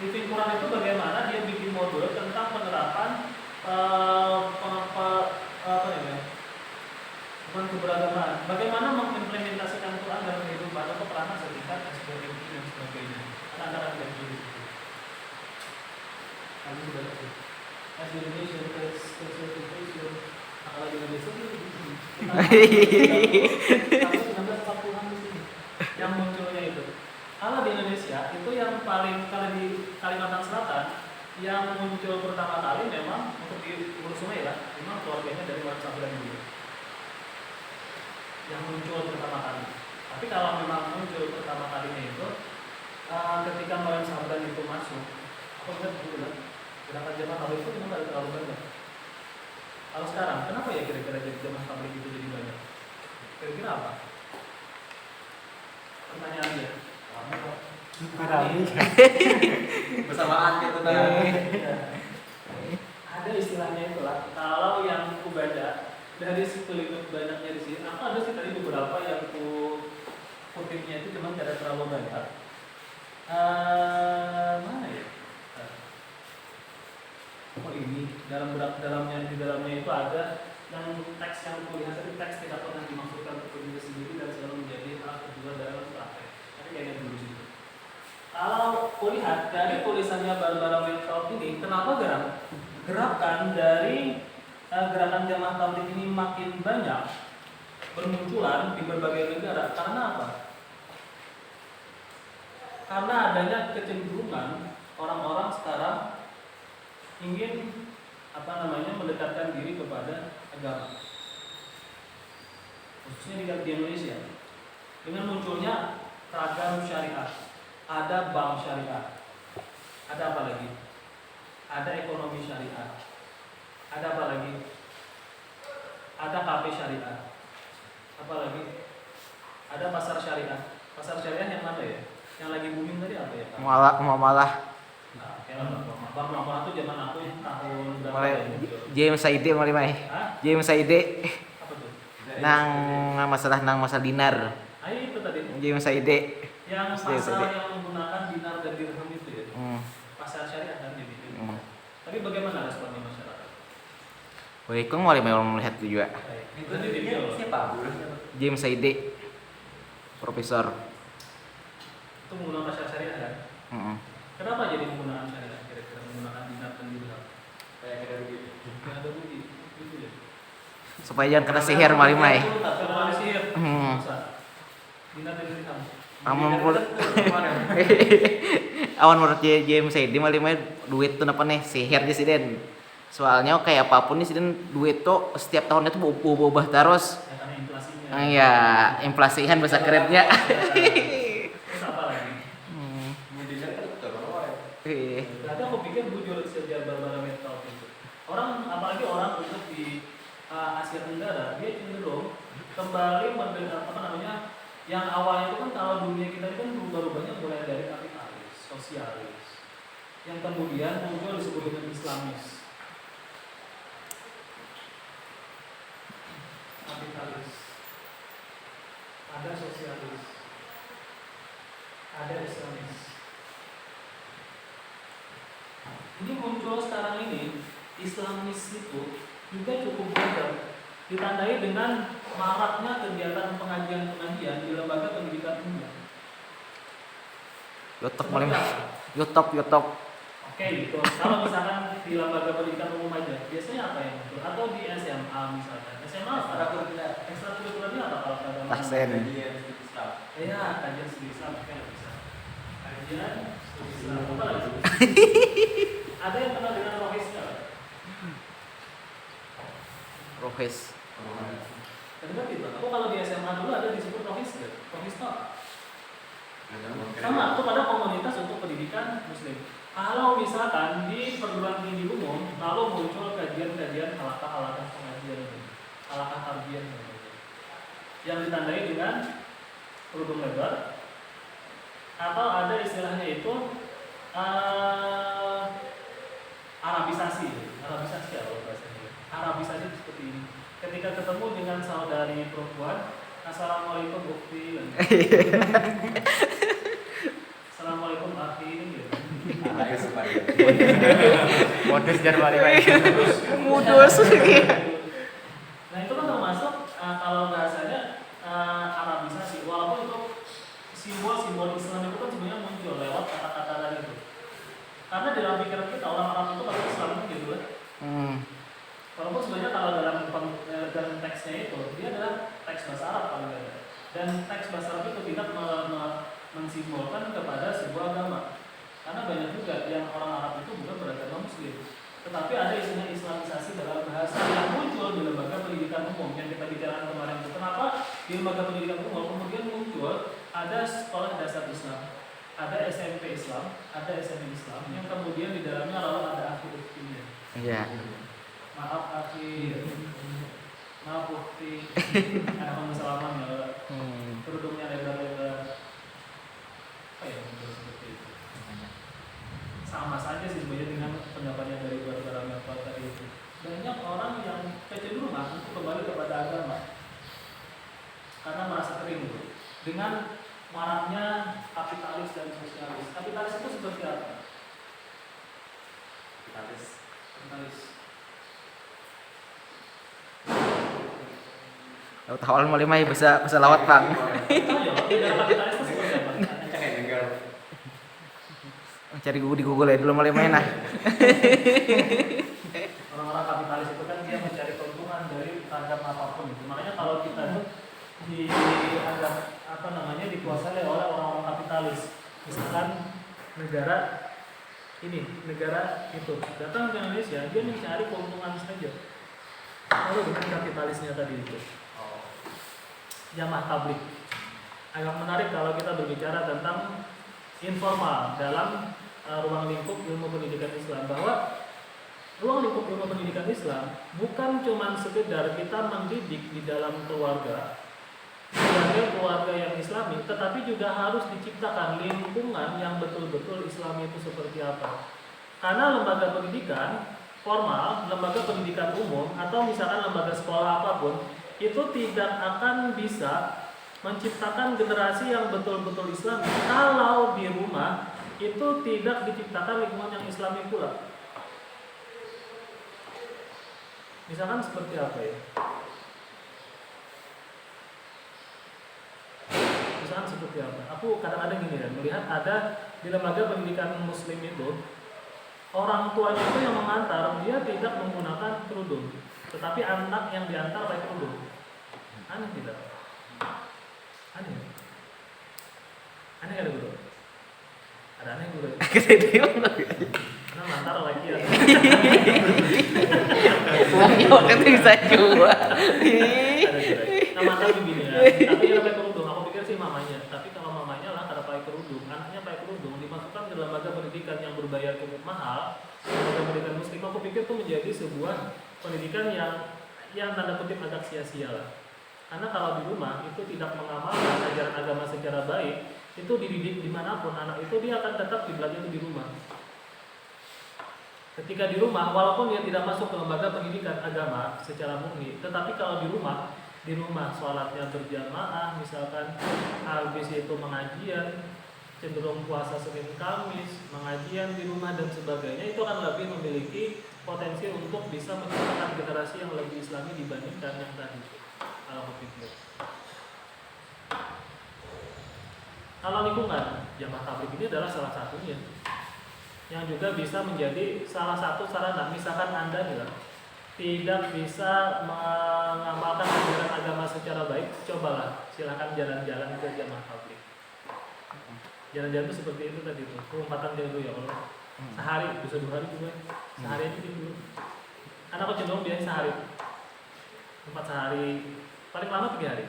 Living Quran itu bagaimana dia bikin modul tentang penerapan keberagaman. Bagaimana mengimplementasikan Quran dalam kehidupan atau peranan setingkat dan sebagainya. Antara dan diri. Kami sudah tahu. As Indonesia conservation, apalagi Indonesia itu tahun 1940-an di sini yang munculnya itu. Kalau di Indonesia itu yang paling, kalau di Kalimantan Selatan yang muncul pertama kali memang untuk di Hulu Sungai lah, memang keluarganya dari Wayan Sabran dulu yang muncul pertama kali. Tapi kalau memang muncul pertama kalinya itu ketika Wayan Sabran itu masuk, aku ingat dulu lah, gerakan jamaah tabligh itu memang tidak terlalu banyak. Kalau sekarang, kenapa ya kira-kira jadi jamaah tabligh itu jadi banyak? Kira-kira apa? Pertanyaannya. Bersamaan gitu kan. Ada istilahnya itulah. Kalau yang kubaca dari sekelilingnya banyaknya di sini, aku ada sih tadi beberapa yang kutipnya itu cuma tidak terlalu banyak. Mana ya? Oh ini dalamnya itu ada yang teks yang kulihat tadi, teks tidak pernah dimaksudkan untuk diri sendiri dan selalu menjadi hal kedua dalam praktek. Tapi kayaknya dulu sih. Kalau kulihat dari tulisannya Barbara Weintraub ini, kenapa gerakan dari gerakan jamaah tabligh ini makin banyak bermunculan di berbagai negara? Karena apa? Karena adanya kecenderungan orang-orang sekarang ingin mendekatkan diri kepada agama, khususnya di Indonesia, dengan munculnya ragam syariah. Ada bank syariah, ada apa lagi? Ada ekonomi syariah, ada apa lagi? Ada kafe syariah, apa lagi? Ada pasar syariah. Pasar syariah yang mana ya? Yang lagi booming tadi apa ya? Muamalah. Nah, muamalah itu zaman aku tahun berapa Mulai ya? James Saide mulai mai. Hah? James Saide Apa tuh? nang masalah dinar. Ayo itu tadi. James Saide. Yang Yes, pasar yes. yang menggunakan dinar dan dirham itu ya. Pasar syariah kan jadi itu. Tapi bagaimana responnya masyarakat? Woi, kau mulai melihat itu juga. Itu di video. Siapa? James Saide, profesor. Itu menggunakan pasar syariah kan? Kenapa jadi menggunakan syariah? Kira-kira menggunakan dinar dan dirham? Kayak kita begitu. Nggak ada rugi. Gitu ya. Supaya jangan kena sihir mali mai. Kena sihir. Bisa. Dinar dan dirham. Amun awan menurut James Saide mali mai duit tuh apa nih sihir di sini. Soalnya kayak apapun nih sih duit tuh setiap tahunnya tuh berubah terus. Ya, karena inflasinya. Iya, inflasihan bahasa kerennya. Terus apa lagi? Kemudian terus. Berarti aku pikir bujur sejarah Barbara Weintraub itu. Orang, apalagi orang untuk di Asia Tenggara, dia cenderung kembali yang awalnya itu kan kalau dunia kita ini kan berubah-ubahnya mulai dari kapitalis, sosialis, yang kemudian muncul disebut dengan Islamis. Kapitalis, ada sosialis, ada Islamis. Ini muncul sekarang ini, Islamis itu juga cukup beragam, ditandai dengan maraknya kegiatan pengajian-pengajian di lembaga pendidikan umum. YouTube. Oke, gitu. Kalau misalkan di lembaga pendidikan umum aja, biasanya apa yang muncul? Atau di SMA misalkan. SMA apa? Ekstrakurikulernya apa kalau kata Tahsen. Ya, kajian studi Islam kan bisa. Kajian studi Islam apa lagi? Ada yang kenal dengan rohis nggak? Rohes. Kenapa itu? Aku kalau di SMA dulu ada disebut rohis ya. Rohis itu sama, itu pada komunitas untuk pendidikan muslim. Kalau misalkan di perguruan tinggi umum, kalau muncul kajian-kajian halakah pengajian, halakah tarbiyah yang ditandai dengan kerudung lebar, atau ada istilahnya itu Arabisasi apa bahasanya? Arabisasi itu seperti ini. Ketika ketemu dengan saudari perempuan, assalamualaikum bukti, assalamualaikum akhi, gitu. Ayo supaya. Modus dan balik-balik. Mudus. Nah itu kan termasuk kalau bahasanya Arabisasi, walaupun itu simbol-simbol Islam itu kan sebenarnya muncul lewat kata-kata tadi itu. Karena di dalam pikiran kita orang Arab itu pasti Islam itu gitu kan. Walaupun sebenarnya kalau dalam teksnya itu dia adalah teks bahasa Arab paling tidak. Dan teks bahasa Arab itu tidak mensimbolkan kepada sebuah agama. Karena banyak juga yang orang Arab itu bukan beragama Muslim, tetapi ada istilah Islamisasi dalam bahasa yang muncul di lembaga pendidikan umum yang kita bicarakan kemarin itu. Kenapa di lembaga pendidikan umum kemudian muncul ada sekolah dasar Islam, ada SMP Islam, ada SMP Islam yang kemudian di dalamnya lalu ada akhir uktinya. Iya. Maaf akhir, maaf ukti, ada salaman ya, kerudungnya lebar-lebar. Apa ya seperti itu? Sama saja sih sebenarnya dengan pendapatnya dari Barbara Merkel tadi itu. Banyak orang yang kecenderungan untuk kembali kepada agama karena merasa kering gitu. Dengan maraknya kapitalis dan sosialis. Kapitalis itu seperti apa? Kapitalis. Tahu mulai mai bisa lawat bang. Ayo, negara kapitalis itu seperti apa? Cari di Google ya dulu mulai main nah. Orang-orang kapitalis itu kan dia mencari keuntungan dari terhadap apapun itu. Makanya kalau kita tuh dikuasai oleh orang-orang kapitalis. Misalkan negara itu datang ke Indonesia, dia mencari keuntungan saja. Lalu dengan kapitalisnya tadi itu. Jamaah tabligh. Agak menarik kalau kita berbicara tentang informal dalam ruang lingkup ilmu pendidikan Islam, bahwa ruang lingkup ilmu pendidikan Islam bukan cuma sekedar kita mendidik di dalam keluarga sebagai keluarga yang Islami, tetapi juga harus diciptakan lingkungan yang betul-betul Islami itu seperti apa. Karena lembaga pendidikan formal, lembaga pendidikan umum, atau misalkan lembaga sekolah apapun, itu tidak akan bisa menciptakan generasi yang betul-betul Islami kalau di rumah itu tidak diciptakan lingkungan yang Islami pula. Misalkan seperti apa ya? Misalkan seperti apa? Aku kadang-kadang gini ya, melihat ada di lembaga pendidikan Muslim itu orang tuanya itu yang mengantar, dia tidak menggunakan kerudung, tetapi anak yang diantar pakai kerudung. Aneh tidak? Aneh. Aneh ada guru? Ada aneh guru? Karena mantar lagi ya. Kan bisa juga. Nah mantar begini ya. Tapi dia pakai kerudung. Aku pikir sih mamanya. Tapi kalau mamanya lah kada pakai kerudung, anaknya pakai kerudung, dimasukkan ke lembaga pendidikan yang berbayar cukup mahal, lembaga pendidikan Muslim. Aku pikir itu menjadi sebuah pendidikan yang tanda kutip agak sia-sia lah. Karena kalau di rumah itu tidak mengamalkan ajaran agama secara baik, itu dididik dimanapun anak itu dia akan tetap dibelajar di rumah. Ketika di rumah, walaupun dia tidak masuk ke lembaga pendidikan agama secara murni, tetapi kalau di rumah sholatnya berjamaah, misalkan habis itu mengajian, cenderung puasa Senin Kamis, mengajian di rumah dan sebagainya, itu akan lebih memiliki potensi untuk bisa menciptakan generasi yang lebih Islami dibandingkan yang tadi. Kalau lingkungan, jamaah tabligh ini adalah salah satunya yang juga bisa menjadi salah satu sarana. Misalkan Anda tidak bisa mengamalkan ajaran agama secara baik, cobalah silakan jalan-jalan ke jamaah tabligh. Jalan-jalan itu seperti itu tadi tuh, kelompatan dulu ya Allah. Sehari, bisa 2 hari juga, sehari aja dulu. Karena aku cenderung biasanya sehari, 4 sehari paling lama 3 hari.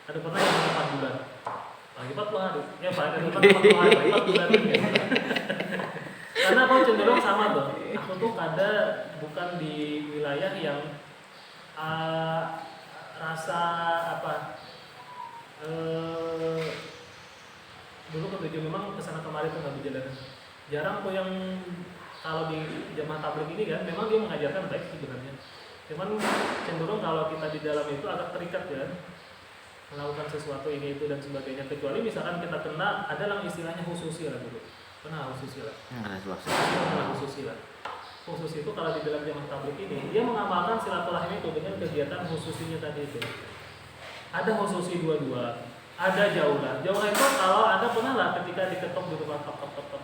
Ada pernah yang 4 bulan. Lagi 40 hari. Ya paling ada 40 hari, 4 bulan gitu. Karena aku cenderung sama tuh. Aku tuh kada bukan di wilayah yang rasa apa dulu ketujuh memang kesana kemari tuh nggak berjalan. Jarang kok yang kalau di jamaah tabligh ini kan memang dia mengajarkan baik sebenarnya. Cuman cenderung kalau kita di dalam itu agak terikat ya melakukan sesuatu ini itu dan sebagainya, kecuali misalkan kita kena ada yang istilahnya khususi lah dulu. Pernah khususi lah. Khususi lah. Khusus itu kalau di dalam jamaah tabligh ini dia mengamalkan silaturahmi itu dengan kegiatan khususinya tadi itu. Ada khususi dua-dua. Ada jaulah. Jaulah itu kalau ada pernah lah ketika diketok di rumah tok.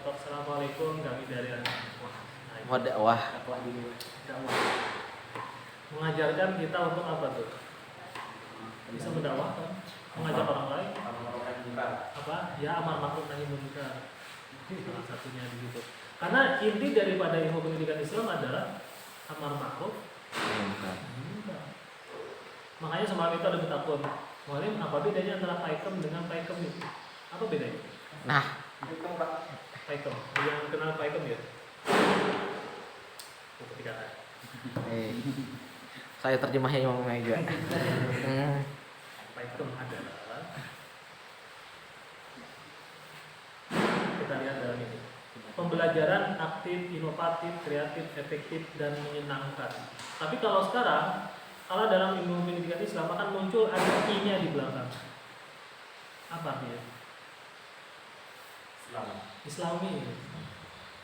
Assalamualaikum kami dari Wah. dakwah. Mengajarkan kita untuk apa tuh? Bisa mendakwahkan, mengajak orang lain. Apa? Ya amar ma'ruf nahi munkar. Salah satunya begitu. Karena inti daripada ilmu pendidikan Islam adalah amar ma'ruf nahi munkar. Makanya semalam itu ada betakun. Mualim, apa bedanya antara paikem dengan paikem itu? Apa bedanya? Nah, Paikem, yang kenal paikem ya? Ketika saya terjemahnya Imam Mega. paikem adalah kita lihat dalam ini pembelajaran aktif, inovatif, kreatif, efektif, dan menyenangkan. Tapi kalau sekarang kalau dalam ilmu pendidikan Islam akan muncul ada I-nya di belakang. Apa artinya? Islami.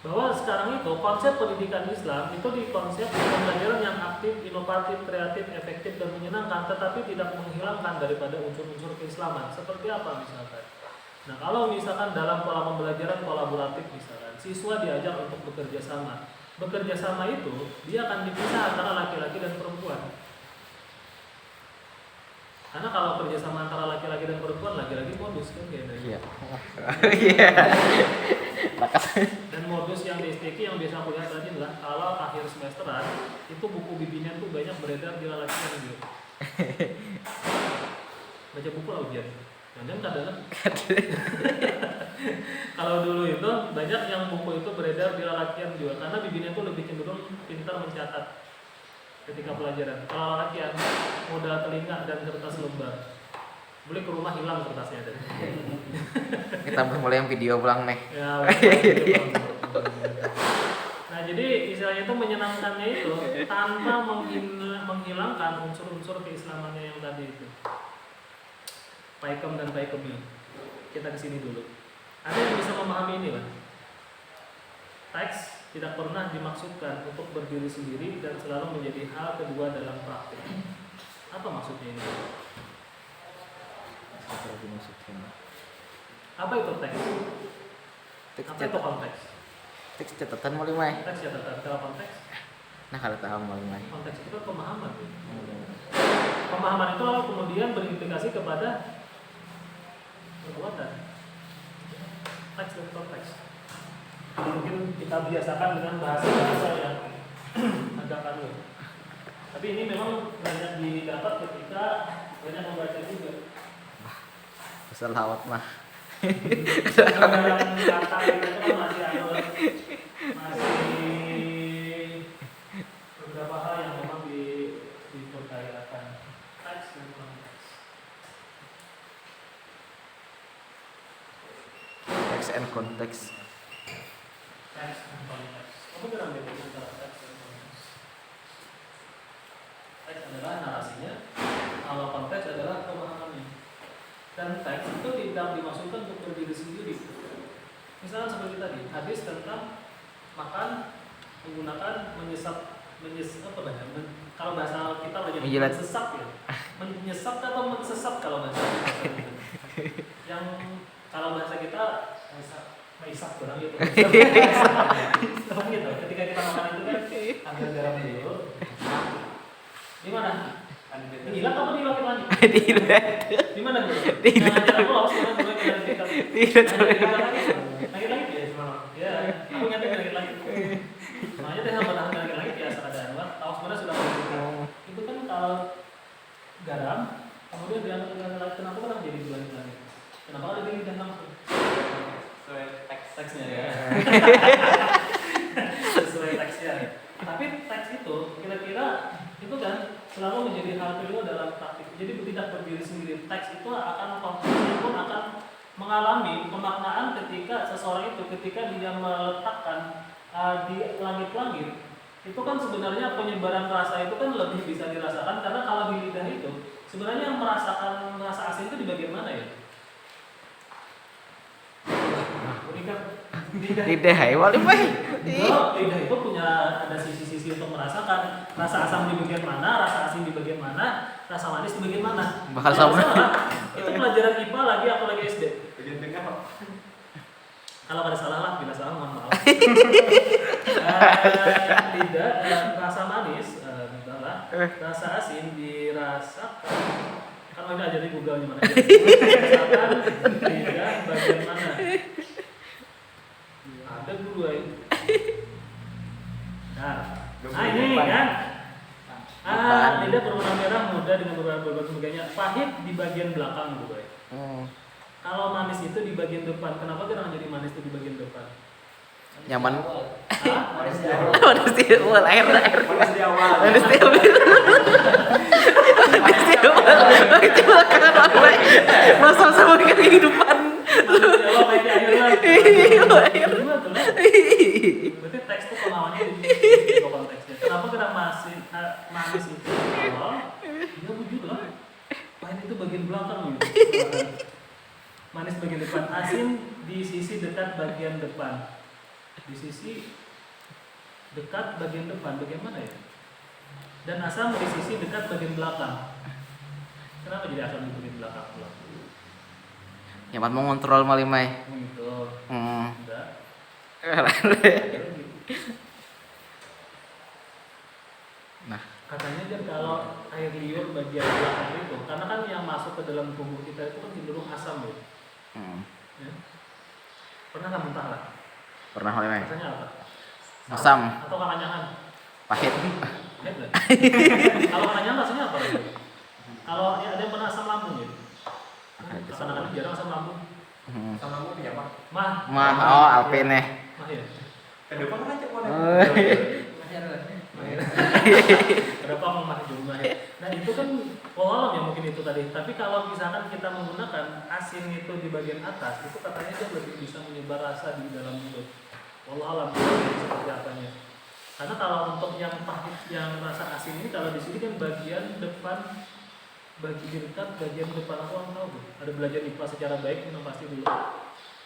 Bahwa sekarang itu konsep pendidikan Islam itu di konsep pembelajaran yang aktif, inovatif, kreatif, efektif, dan menyenangkan, tetapi tidak menghilangkan daripada unsur-unsur keislaman. Seperti apa misalkan? Nah, kalau misalkan dalam pola pembelajaran kolaboratif misalkan, siswa diajak untuk bekerja sama. Bekerja sama itu dia akan dipisah antara laki-laki dan perempuan. Karena kalau kerjasama antara laki-laki dan perempuan, laki-laki modus kan kayaknya. Iya. Iya. Dan modus yang di STQ yang biasa aku lihat tadi adalah kalau akhir semesteran itu buku bimbingan tuh banyak beredar di lalakian gitu. Baca buku lah ujian. Jangan kadang kalau dulu itu banyak yang buku itu beredar di lalakian juga karena bimbingan itu lebih cenderung pintar mencatat ketika pelajaran. Kalau latihan modal telinga dan kertas lembar. Boleh ke rumah hilang kertasnya tadi. Kita mulai yang video pulang nih. Ya. Nah, jadi istilahnya itu menyenangkannya itu tanpa menghilangkan unsur-unsur keislamannya yang tadi itu. Paikem dan paikemi. Kita kesini dulu. Ada yang bisa memahami ini lah. Teks tidak pernah dimaksudkan untuk berdiri sendiri dan selalu menjadi hal kedua dalam praktik. Apa maksudnya ini? Apa itu teks? Apa itu konteks? Teks catatan mulai mai. Teks catatan. Kalau konteks? Nah, kalau tahu mulai mai. Konteks itu kan pemahaman. Pemahaman itu lalu kemudian berimplikasi kepada perbuatan. Teks dan konteks. Mungkin kita biasakan dengan bahasa-bahasa yang agak kanu. Tapi ini memang banyak didapat ketika banyak membaca juga. Pasal lawat mah. Dalam kata itu kan masih ada beberapa hal yang memang diperkayakan. Teks dan konteks. Teks and konteks. Teks dan konteks. Apa kira beda antara teks dan konteks? Teks adalah narasinya, kalau konteks adalah pemahamannya. Dan teks itu tidak dimaksudkan untuk berdiri sendiri. Misalnya seperti tadi, hadis tentang makan menggunakan menyesap apa bahasa? Kalau bahasa kita belajar menyesap ya. Menyesap atau mensesap kalau bahasa kita. Yang kalau bahasa kita Maisak kurang gitu. Gitu. Ketika kita makan itu kan ambil garam dulu. Di mana? Hilang apa dilakukan lagi? Di mana dulu? Jangan jalan pulau sekarang mulai lagi lagi ya semalam. Ya, aku ngerti lagi. Makanya teh hamba tahan lagi ya sadar. Tahu sebenarnya sudah itu kan kalau Kenapa ada di lidah langsung? Sesuai Teksnya ya. Sesuai teksnya. Tapi teks itu kira-kira itu kan selalu menjadi hal kedua dalam praktik. Jadi tidak berdiri sendiri. Teks itu akan pun akan mengalami pemaknaan ketika seseorang itu ketika dia meletakkan di langit-langit, itu kan sebenarnya penyebaran rasa itu kan lebih bisa dirasakan karena kalau di lidah itu sebenarnya yang merasakan rasa asin itu di bagian mana ya? Lidah hai wali mah. Lidah itu punya ada sisi-sisi untuk merasakan rasa asam di bagian mana, rasa asin di bagian mana, rasa manis di bagian mana. Bakal sama. Itu pelajaran IPA lagi aku lagi SD. bagian tengah Pak. Kalau ada salah lah, bila salah mohon maaf. Lidah rasa manis, rasa asin dirasakan. Kan mau aja di Google gimana? Rasakan lidah bagian mana? Ada dulu ya. Nah ini kan. Lidah berwarna merah muda dengan beberapa sebagainya. Pahit di bagian belakang dulu ya. Kalau manis itu di bagian depan. Kenapa kita jadi manis itu di bagian depan? Nyaman. Manis di awal. Manis di awal air. Manis di awal. Manis di awal. Manis di awal. Itu belakangan apa? Masa sama kehidupan. Manis di awal baik di akhir lah. Iya. Berarti teks itu pemahamannya di konteksnya. Kenapa kita manis itu di awal? Ya wujud lah. Pahit itu bagian belakang gitu. Manis bagian depan, asin di sisi dekat bagian depan. Di sisi dekat bagian depan, bagian mana ya? Dan asam di sisi dekat bagian belakang. Kenapa jadi asam di bagian belakang pula? Nyaman mau ngontrol malimai. Gitu. Enggak. Nah, Katanya kan kalau air liur bagian belakang itu, karena kan yang masuk ke dalam tubuh kita itu kan cenderung asam ya. Ya. Pernah nggak muntah lah? pernah malimai. Rasanya apa? Asam, Atau kekanyangan? pahit. Pahit nggak? Kalau kekanyangan rasanya apa? Kalau ya, ada yang pernah asam lambung ya? Kadang-kadang jarang asam lambung. Sama kamu punya Pak. Mah, oh Alpine. Mah ya. Ke depan kan cek mana? Berapa mau mah juga ya. Nah itu kan walau ya mungkin itu tadi. Tapi kalau misalkan kita menggunakan asin itu di bagian atas, itu katanya dia lebih bisa menyebar rasa di dalam mulut. Walau alam seperti apanya. Karena kalau untuk yang pahit, yang rasa asin ini kalau di sini kan bagian depan, bagian dekat, bagian depan aku nggak tahu. Ada belajar IPA secara baik, memang pasti dulu.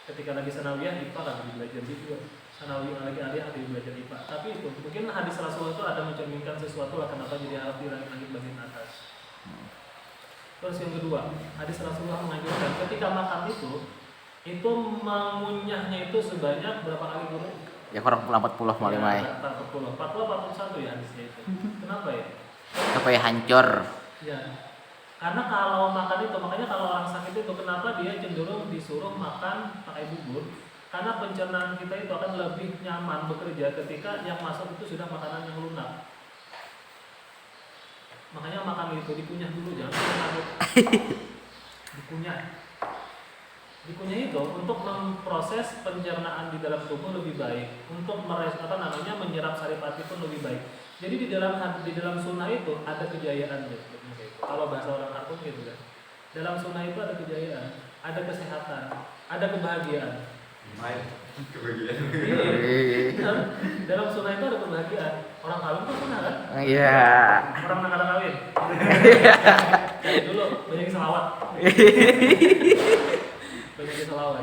Ketika lagi sanawiyah IPA kan belajar juga. Sanawiyah lagi aliyah ada belajar IPA. Tapi itu mungkin hadis Rasulullah itu ada mencerminkan sesuatu lah kenapa jadi Arab di langit bagian atas. Terus yang kedua, hadis Rasulullah menganjurkan ketika makan itu mengunyahnya itu sebanyak berapa kali dulu? Ya kurang 40 malimai. 40, 41 ya hadisnya itu. Kenapa ya? Supaya hancur. Ya. Karena kalau makan itu, makanya kalau orang sakit itu kenapa dia cenderung disuruh makan pakai bubur? Karena pencernaan kita itu akan lebih nyaman bekerja ketika yang masuk itu sudah makanan yang lunak. Makanya makan itu dikunyah dulu, jangan takut. Dikunyah itu untuk memproses pencernaan di dalam tubuh lebih baik, untuk menyerap saripati pun lebih baik. Jadi di dalam sunnah itu ada kejayaan gitu. Kalau bahasa orang Arab gitu kan. Dalam sunnah itu ada kejayaan, ada kesehatan, ada kebahagiaan. Main kebagian. Iya. Dalam sunnah itu ada kebahagiaan. Orang kawin itu sunnah kan? Iya. Orang nggak ada kawin. Jadi dulu banyak selawat. Banyak selawat.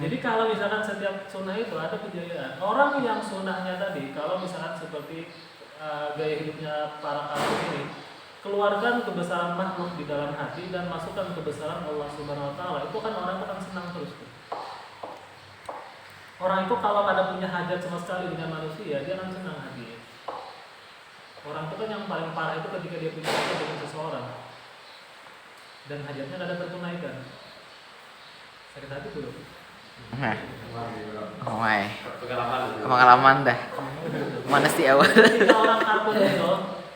Jadi kalau misalkan setiap sunnah itu ada kejayaan. Orang yang sunnahnya tadi, kalau misalkan seperti gaya hidupnya para kafir ini, keluarkan kebesaran makhluk di dalam hati dan masukkan kebesaran Allah Subhanahu Wa Taala, itu kan orang akan senang terus. Orang itu kalau ada punya hajat sama sekali dengan manusia, dia akan senang hatinya. Orang itu kan yang paling parah itu ketika dia punya hajat dengan seseorang dan hajatnya tidak ada tertunaikan. Sakit hati belum? Oh my. Pengalaman. Pengalaman dah. Mana sih awal? Ketika orang kafir itu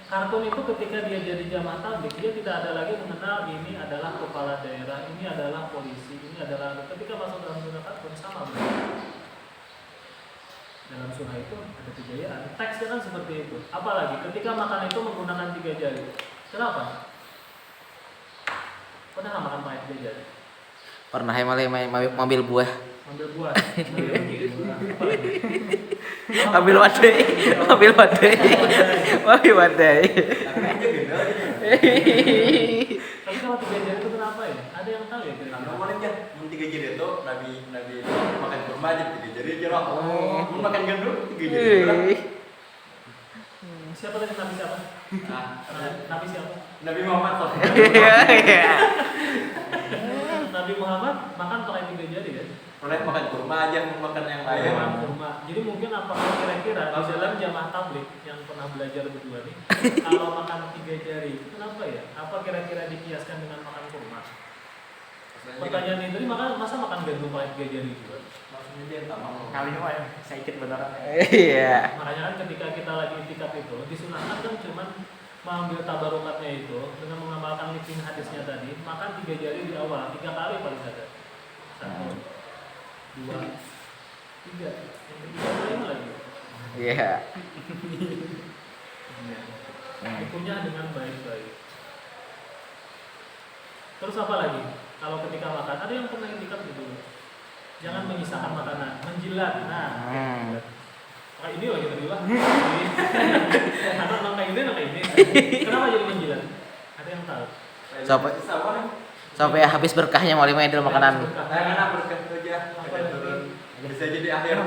kartun itu ketika dia jadi jamaah tabligh, dia tidak ada lagi mengenal ini adalah kepala daerah, ini adalah polisi, ini adalah, ketika masuk dalam zona kartun sama benar. Dalam surah itu ada kejayaan, teksnya kan seperti itu. Apalagi ketika makan itu menggunakan 3 jari. Kenapa? Pernah nggak makan pakai 3 jari? Pernah ya ambil buah. Ambil buah. Ambil wadai. Ambil wadai. Ambil wadai. Tapi kalau 3 jari itu kenapa ya? Ada yang tahu ya Nah, kira-kira? kemarin kan mun 3 jari itu nabi makan kurma aja 3 jari aja loh. Mun makan gandum 3 jari. Siapa tadi nabi siapa? Nah, Nabi siapa? Nabi Muhammad tuh. Nabi Muhammad makan pakai 3 jari ya? Pernah makan kurma aja, makan yang lain. Makan kurma. Jadi mungkin apakah kira-kira di dalam jamaah tabligh yang pernah belajar berdua nih, kalau makan 3 jari itu kenapa ya? Apa kira-kira dikiaskan dengan makan kurma? Pertanyaan itu masa makan gandum pakai 3 jari juga? Maksudnya dia tak mau. Kali ini ya, saya ikut beneran. Iya. Makanya kan ketika kita lagi itikaf itu disunahkan kan cuman mengambil tabarukatnya itu dengan mengamalkan lifting hadisnya tadi, makan 3 jari di awal, 3 kali paling ada. 1, 2, 3. Yang ketiga kali lagi. Iya. Dikunyah dengan baik-baik. Terus apa lagi? Kalau ketika makan, ada yang pernah itikaf gitu. Jangan menyisakan makanan, menjilat. Nah, kayak ini lagi tadi lah. Atau kayak ini. Kenapa jadi menjilat? Ada yang tahu? Sampai habis berkahnya mau lima dalam makanan. Enak berkah aja. Bisa jadi akhir.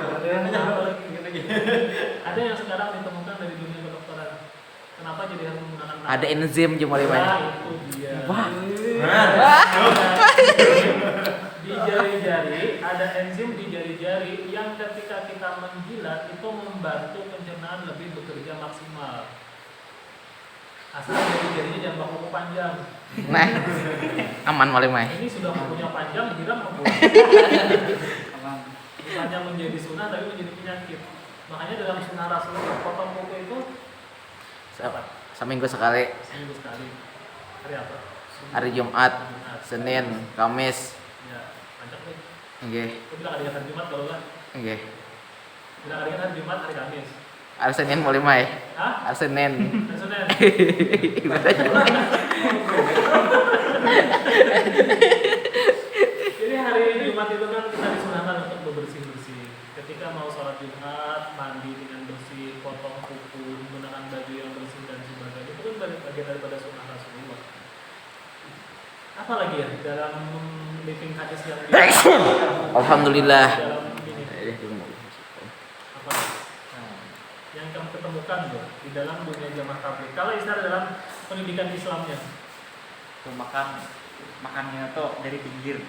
Ada yang sekarang ditemukan dari dunia kedokteran. Kenapa jadi harus menggunakan tangan? Ada enzim cuma lima. Nah, itu dia. Wah. Di jari-jari ada enzim di jari-jari yang ketika kita menjilat itu membantu pencernaan lebih bekerja maksimal. Asal jari-jarinya jangan baku panjang. Nah, aman mau lima. Ini sudah punya panjang, kira mampu. Bukannya menjadi sunnah tapi menjadi penyakit. Makanya dalam sunnah Rasulullah potong kuku itu Seminggu sekali. seminggu sekali. Hari apa? Hari Jumat, Senin, Kamis. Ya, panjang nih. Oke. Itu bilang hari Jumat kalau lah. Oke. Bilang hari Jumat, hari Kamis. Hari Senin mau lima. Hah? Hari Senin. Hari Senin. Jadi hari Jumat itu kan kita disunahkan untuk bersih-bersih. Ketika mau sholat Jumat, mandi dengan bersih, potong kuku, menggunakan baju yang bersih dan sebagainya. Itu kan bagian daripada sunnah Rasulullah. Apa lagi ya dalam living hadis yang Alhamdulillah. dalam ini? Apa? Yang kamu ketemukan tuh di dalam dunia jamaah tabligh. Kalau istilah dalam pendidikan Islamnya. Tuh makannya tuh dari pinggir.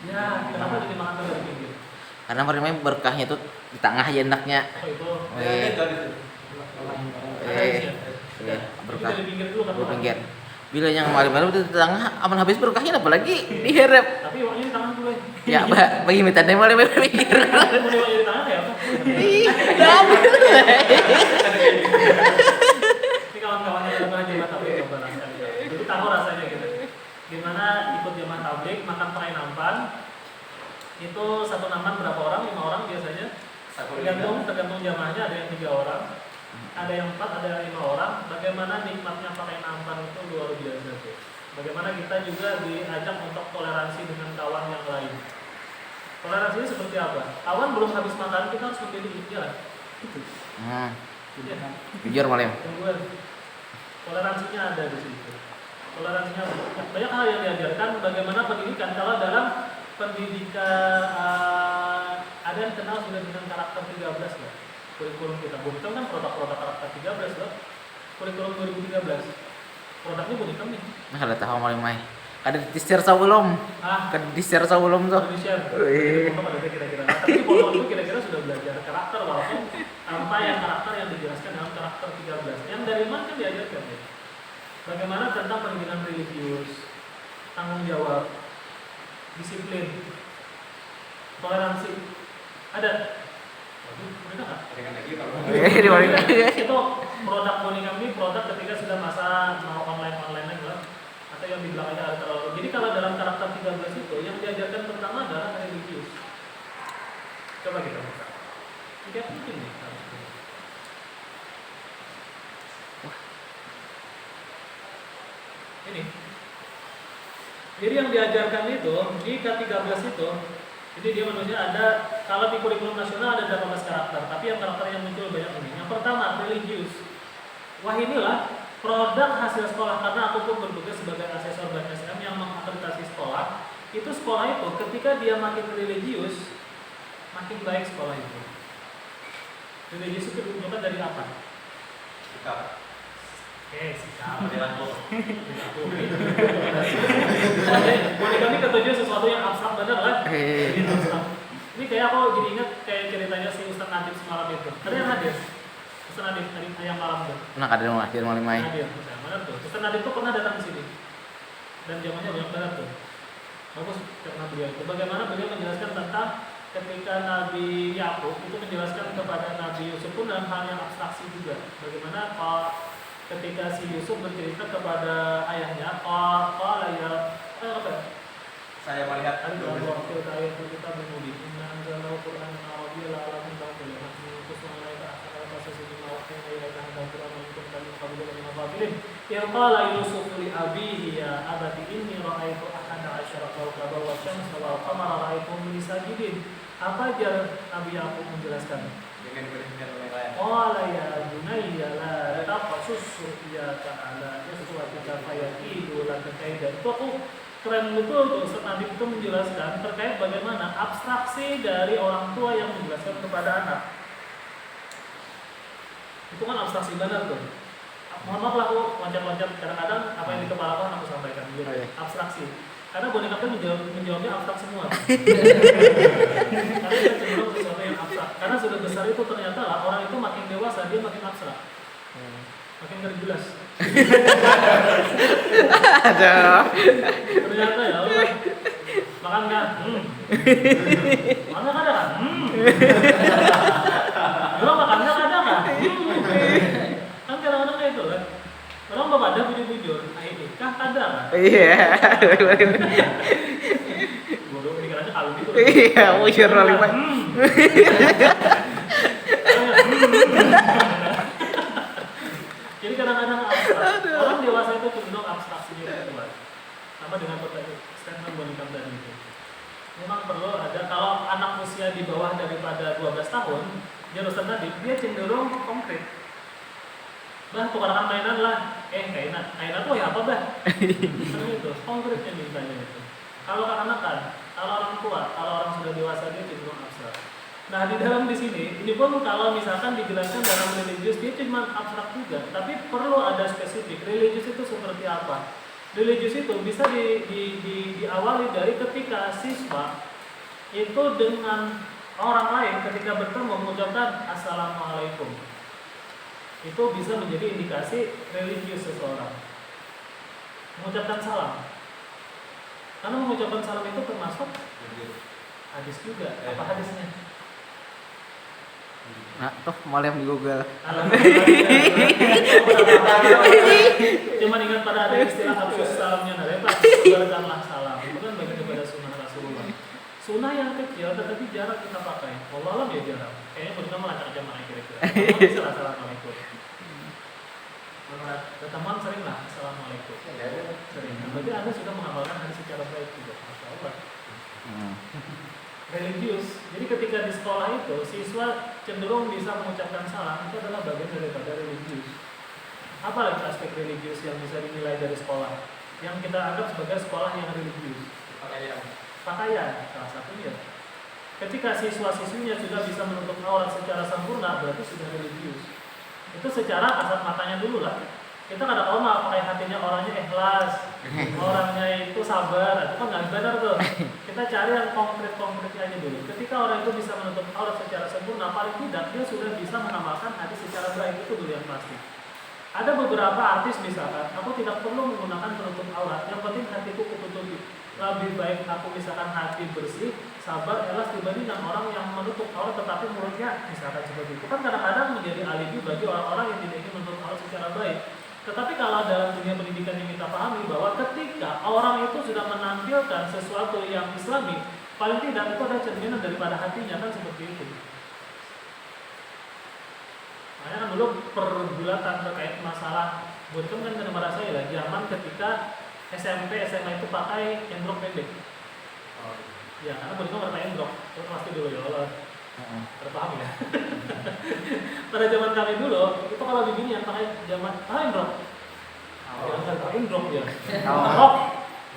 Ya, kenapa jadi makan dari pinggir? Karena mereka berkahnya tuh di tengah aja enaknya. Oh itu. Jadi berkah dari pinggir dulu kan. di pinggir. Bila yang malam-malam itu di tengah aman habis berkahnya apalagi diherep. Tapi uangnya di tangan dulu Ya, bagi minta deh malam pinggir. Tapi mau uangnya di tangan ya apa? Ini kawan-kawan yang pernah jamaah tabligh coba rasanya. Jadi tahu rasanya gitu. Gimana ikut jamaah tabligh makan pakai nampan. Itu satu nampan berapa orang? 5 orang biasanya. Tergantung jamaahnya, ada yang 3 orang, ada yang 4, ada yang 5 orang. Bagaimana nikmatnya pakai nampan itu luar biasa tuh. Bagaimana kita juga diajak untuk toleransi dengan kawan yang lain. Toleransinya seperti apa? Kawan belum habis makan, kita harus memilih jalan. Ya, Jujur malam. tungguan. Toleransinya ada di situ. Toleransinya banyak hal yang diajarkan. Bagaimana pendidikan kalau dalam pendidikan ada yang kenal sudah dengan karakter 13 ya. Kurikulum kita Bunitem kan produk-produk karakter 13 loh. Kurikulum 2013 produknya Bunitem nih. Nah, ada tahu malam mai. Ada di share sebelum. Kan di share sebelum tuh. Indonesia. Wih. Ada kira-kira. Nah, tapi kalau itu kira-kira sudah belajar karakter walaupun tanpa yang karakter yang dijelaskan dalam karakter 13. Yang dari mana kan diajarkan ya. Bagaimana tentang pendidikan religius, tanggung jawab, disiplin, toleransi. Ada? Waduh, mereka nggak? Dengan lagi kalau Di mana? Itu produk boneka ini produk ketika sudah masa mau online lagi lah, atau yang di belakangnya ada terlalu. Jadi kalau dalam karakter 13 itu yang diajarkan pertama adalah religius. Coba kita buka. Tidak mungkin nih harus ini. Ini. Jadi yang diajarkan itu di K13 itu, jadi dia manusia ada, kalau di kurikulum nasional ada 18 karakter, tapi yang karakter yang muncul banyak ini. Yang pertama religius. Wah, inilah produk hasil sekolah, karena aku pun bertugas sebagai asesor BNSM yang mengakreditasi sekolah. Itu sekolah itu ketika dia makin religius, makin baik sekolah itu. Religius itu ditunjukkan dari apa? Sikap. Oke, sikap. Perilaku. Boneka ini ketujuh sesuatu yang abstrak, bener kan? Ini abstrak. Ini kayak aku jadi ingat kayak ceritanya si Ustaz Nadif semalam itu. Ada yang hadir? Ustaz Nadif hari yang malam itu. Nah, ada rumah di rumah Limai. Hadir, benar tuh. Ustaz Nadif tuh pernah datang ke sini. Dan zamannya banyak banget tuh. Bagus karena beliau itu. Bagaimana beliau menjelaskan tentang ketika Nabi Yakub itu menjelaskan kepada Nabi Yusuf pun dalam hal yang abstraksi juga. Bagaimana ketika si Yusuf bercerita kepada ayahnya, Saya melihat dalam waktu ayat kita mengundi inna anzalnahu qur'anan arabiyyan la'allakum ta'qilun khusus mengenai asal sesuatu mawaqi yang ada Quran untuk kalian kabul dan mafilin ya qala Yusuf li abihi ya abati inni ra'aitu ahada asyara kawkaban wa syamsa wal qamara ra'aituhum li sajidin. Apa ajar Nabi Yakub menjelaskan? dengan diperhatikan oleh lain. Qala ya bunayya la taqsus ya ta'ala yaswatika fayaqidu laka kaidan. Itu aku keren betul tuh Ustaz Nadif itu menjelaskan terkait bagaimana abstraksi dari orang tua yang menjelaskan kepada anak. Itu kan abstraksi benar tuh. Mohon maaf lah aku loncat-loncat, kadang-kadang apa yang di kepala aku sampaikan gitu. Abstraksi. Karena boneka itu menjawabnya abstrak semua. Karena kita cenderung sesuatu yang abstrak. Karena sudah besar itu ternyata lah orang itu makin dewasa dia makin abstrak. Makin gak jelas. Aduh. Ternyata ya Allah. Makan nggak? Makan ada kan? Belum makannya ada kan? Kan kadang-kadang kayak itu kan. Orang bapak ada bujur-bujur. Nah ini kah ada kan? Iya. Bodoh pikirannya kalau gitu. Iya, bujur Limai. Jadi kadang-kadang abstrak. Orang dewasa itu cenderung abstraksinya itu kuat. Sama dengan statement boneka tadi itu. Memang perlu ada, kalau anak usia di bawah daripada 12 tahun, dia Ustaz Nadif, dia cenderung konkret. Bah, tukarkan mainan lah. Kainan tuh ya apa bah? Seperti itu, konkretnya mintanya itu. Kalau kanak-kanak, kalau orang tua, kalau orang sudah dewasa dia cenderung abstrak. Nah di dalam di sini, ini pun kalau misalkan dijelaskan dalam religius dia cuma abstrak juga, tapi perlu ada spesifik. Religius itu seperti apa? Religius itu bisa diawali dari ketika siswa itu dengan orang lain ketika bertemu mengucapkan assalamualaikum. Itu bisa menjadi indikasi religius seseorang. Mengucapkan salam. Karena mengucapkan salam itu termasuk hadis juga. Apa hadisnya? Nah, tuh mau lihat di Google. Cuma ingat pada ada istilah hapus salamnya Pak, sebarkanlah salam. Itu kan bagian daripada sunnah Rasulullah. Sunnah yang kecil tetapi jarang kita pakai. Wallahualam ya jarang. Kayaknya benar melacak aja mana kira-kira. Assalamualaikum. Ketemuan sering lah assalamualaikum. Sering. Berarti Anda sudah mengamalkan hadis secara baik juga. Masya Allah. Religius. Jadi ketika di sekolah itu siswa cenderung bisa mengucapkan salam, itu adalah bagian daripada religius. Apa lagi aspek religius yang bisa dinilai dari sekolah? Yang kita anggap sebagai sekolah yang religius. Pakaian salah satunya. Ketika siswa-siswinya sudah bisa menutup aurat secara sempurna, berarti sudah religius. Itu secara kasat matanya dulu lah. Kita nggak tahu mah pakai hatinya orangnya ikhlas, orangnya itu sabar, itu kan nggak benar tuh. Kita cari yang konkret-konkret aja dulu. Ketika orang itu bisa menutup aurat secara sempurna, paling tidak dia sudah bisa mengamalkan hadis secara baik, itu dulu yang pasti. Ada beberapa artis misalkan, aku tidak perlu menggunakan penutup aurat, yang penting hatiku kututupi. Lebih baik aku misalkan hati bersih sabar, ikhlas dibandingkan orang yang menutup aurat tetapi mulutnya misalkan seperti itu. Kan kadang-kadang menjadi alibi bagi orang-orang yang tidak ingin menutup aurat secara baik. Tetapi kalau dalam dunia pendidikan yang kita pahami bahwa ketika orang itu sudah menampilkan sesuatu yang islami, paling tidak itu ada cerminan daripada hatinya, kan seperti itu. Makanya kan dulu pergulatan terkait masalah buat kan negara saya lah, zaman ketika SMP, SMA itu pakai endrok pendek. Ya, karena buat pakai endrok, itu pasti dulu ya Allah. Terpaham ya. Pada zaman kami dulu, itu kalau begini yang pakai zaman endrok. Jangan pakai endrok ya. Rok.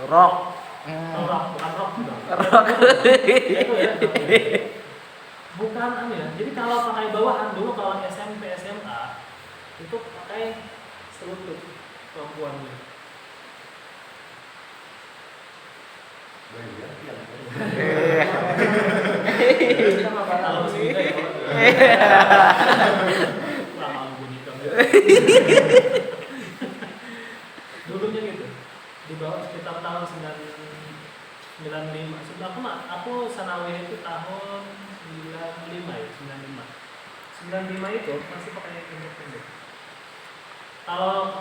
Rok. Rok, bukan rok juga. Itu ya. Bukan ya. Jadi kalau pakai bawahan dulu kalau SMP, SMA itu pakai selutut perempuannya. Kalau masih muda ya. Lama bunyi kamu. Dulunya gitu. Di bawah sekitar tahun 95. Sudah aku sanawiyah itu tahun 95 ya, 95. 95 itu masih pakai pendek-pendek. Kalau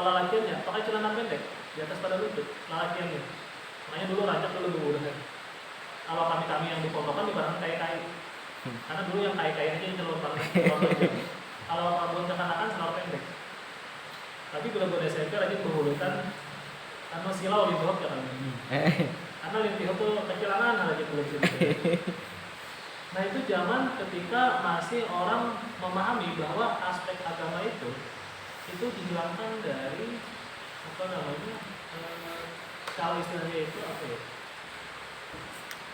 lelakiannya pakai celana pendek di atas pada lutut, lelakiannya. Makanya dulu rancak dulu udah. Kalau kami yang di pondokan ibaratnya kai-kai. Karena dulu yang kai-kai aja yang celur panjang. Kalau rambut kekanak-kanakan celana pendek. Tapi bila gue SMP rajin berhulutan karena silau lintihop ya kan. Karena lintihop tuh kecilangan aja belum sih. Nah itu zaman ketika masih orang memahami bahwa aspek agama itu dihilangkan dari apa namanya kalau istilahnya itu apa ya?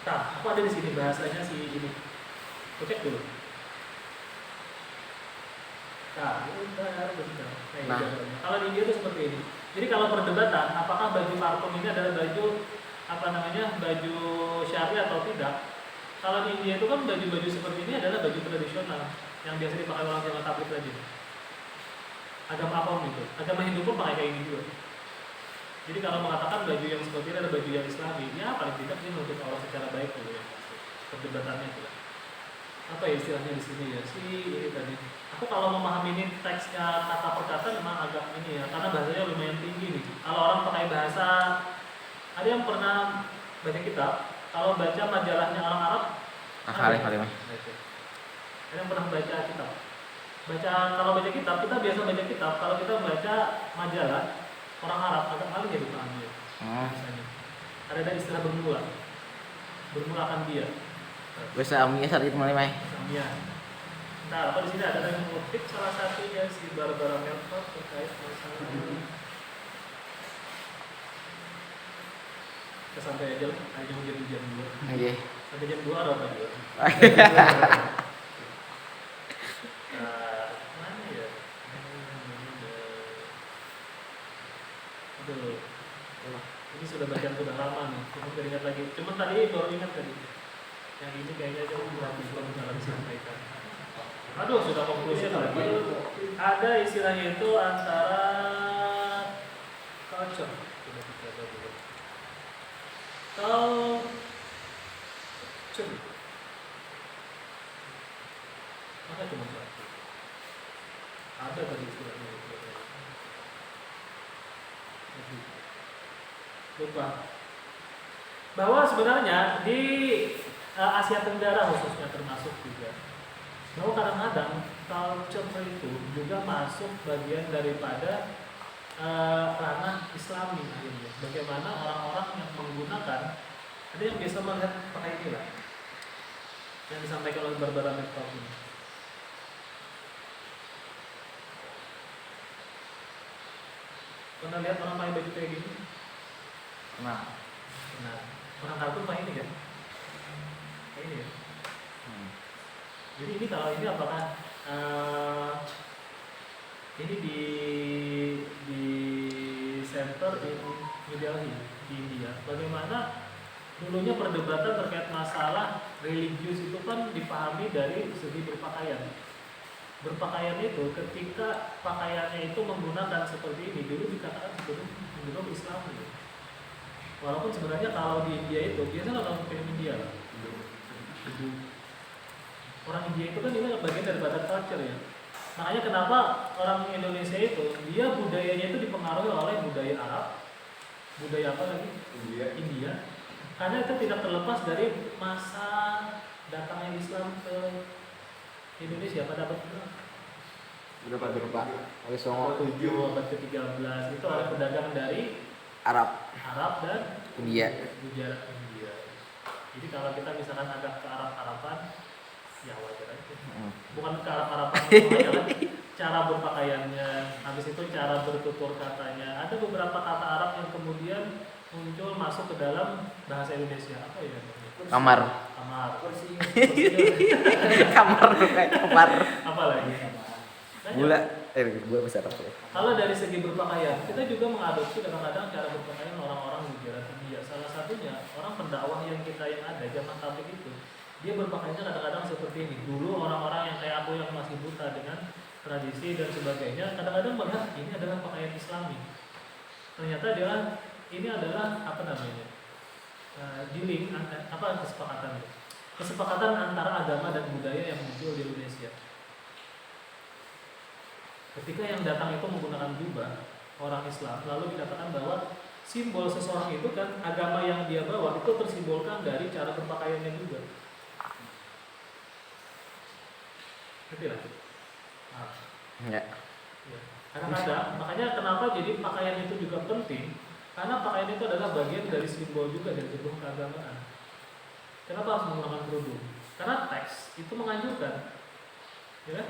Nah, aku ada di sini bahasanya si ini. Cek dulu. Nah, bentar. Nah. Kalau di India itu seperti ini. Jadi kalau perdebatan, apakah baju parfum ini adalah baju apa namanya baju syariah atau tidak? Kalau di India itu kan baju-baju seperti ini adalah baju tradisional yang biasa dipakai orang zaman tabligh aja. Agama apa gitu? Agama Hindu pun pakai kayak gini juga. Jadi kalau mengatakan baju yang seperti ini adalah baju yang Islami, ya paling tidak ini menutup aurat secara baik dulu ya. Perdebatannya itu. Apa ya istilahnya di sini ya? Ini tadi. Aku kalau memahami ini teksnya kata per kata memang agak ini ya, karena bahasanya lumayan tinggi nih. Kalau orang pakai bahasa, ada yang pernah baca kitab, kalau baca majalahnya orang Arab, Kali. ada yang pernah baca kitab. Kalau baca kitab, kita biasa baca kitab. Kalau kita baca majalah orang Arab agak malu ya bukannya. Misalnya ada istilah bermulakan dia. Bisa amnya saat itu mulai. Amia. Nah, apa di sini ada yang mengutip salah satunya si Barbara Melford terkait masalah ini. Kita sampai aja lah, jam 2. Oke. Sampai jam 2 ada apa juga? Mana ya? Aduh. Ini sudah bacaan sudah lama nih, cuma gak ingat lagi. Cuma tadi baru ingat tadi. Yang ini kayaknya jauh belum dalam disampaikan. Aduh, sudah konklusi lagi. Ada istilahnya itu antara culture. Sudah kita dulu. Culture. Maka cuma satu. Ada tadi istilahnya itu. Lupa. Bahwa sebenarnya di Asia Tenggara khususnya termasuk juga bahwa kadang-kadang culture itu juga masuk bagian daripada ranah Islami akhirnya. Bagaimana orang-orang yang menggunakan, ada yang biasa melihat pakai ini lah yang disampaikan oleh Barbara Melford ini. Pernah lihat orang pakai baju kayak gini? Nah, orang kartun pakai ini kan? Kayak ini ya. Jadi ini kalau ini apakah ini di center di New Delhi di India. Bagaimana dulunya perdebatan terkait masalah religius itu kan dipahami dari segi berpakaian. Berpakaian itu ketika pakaiannya itu menggunakan seperti ini dulu dikatakan sebelum Islam. Walaupun sebenarnya kalau di India itu biasanya kalau film India Orang India itu kan ini bagian daripada culture ya. Makanya kenapa orang Indonesia itu dia budayanya itu dipengaruhi oleh budaya Arab, budaya apa lagi? India. Karena itu tidak terlepas dari masa datangnya Islam ke Indonesia pada abad Berapa? Oke, Songo. 7 abad ke-13 itu ada pedagang dari Arab, dan India. Gujarat India. Jadi kalau kita misalkan agak ke Arab-Araban, ya wajar aja. Bukan ke Arab-Araban semuanya lah. Cara berpakaiannya, habis itu cara bertutur katanya. Ada beberapa kata Arab yang kemudian muncul masuk ke dalam bahasa Indonesia. Apa ya? Kamar. Kursi. Kamar. Apa lagi? Gula besar apa? Kalau dari segi berpakaian, kita juga mengadopsi kadang-kadang cara berpakaian orang-orang Gujarat India. Salah satunya orang pendakwah yang ada zaman tabligh itu, dia berpakaiannya kadang-kadang seperti ini. Dulu orang-orang yang kayak aku yang masih buta dengan tradisi dan sebagainya, kadang-kadang melihat ini adalah pakaian Islami. Ternyata ini adalah apa namanya? Dealing kesepakatan antara agama dan budaya yang muncul di Indonesia. Ketika yang datang itu menggunakan jubah orang Islam, lalu dikatakan bahwa simbol seseorang itu kan agama yang dia bawa itu tersimbolkan dari cara berpakaiannya juga. Ngerti lah? Ya. Kadang-kadang, makanya kenapa jadi pakaian itu juga penting? Karena pakaian itu adalah bagian dari simbol juga dari sebuah keagamaan. Kenapa harus menggunakan kerudung? Karena teks itu menganjurkan, ya kan?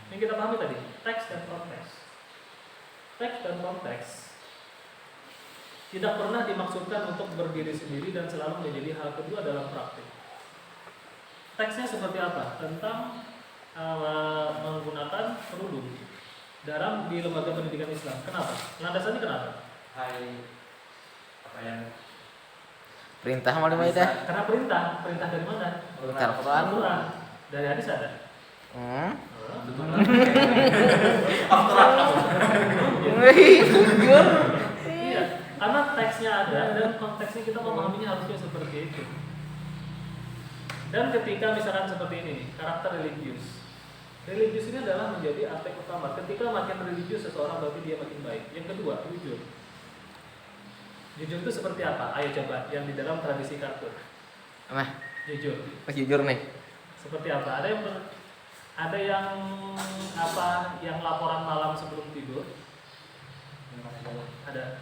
Yang kita pahami tadi, teks dan konteks. Teks dan konteks tidak pernah dimaksudkan untuk berdiri sendiri dan selalu menjadi hal kedua dalam praktik. Teksnya seperti apa? Tentang menggunakan kerudung di lembaga pendidikan Islam. Kenapa? Landasannya kenapa? Perintah malu itu. Karena perintah dari mana? Al-Quran. Dari hadis ada. Iya, karena teksnya ada dan konteksnya kita memahaminya harusnya seperti itu. Dan ketika misalkan seperti ini, karakter religius ini adalah menjadi aspek utama. Ketika makin religius seseorang berarti dia makin baik. Yang kedua, jujur. Jujur itu seperti apa? Ayo coba yang di dalam tradisi kartun. Jujur. Jujur nih. Seperti apa? Ada yang laporan malam sebelum tidur? Ada.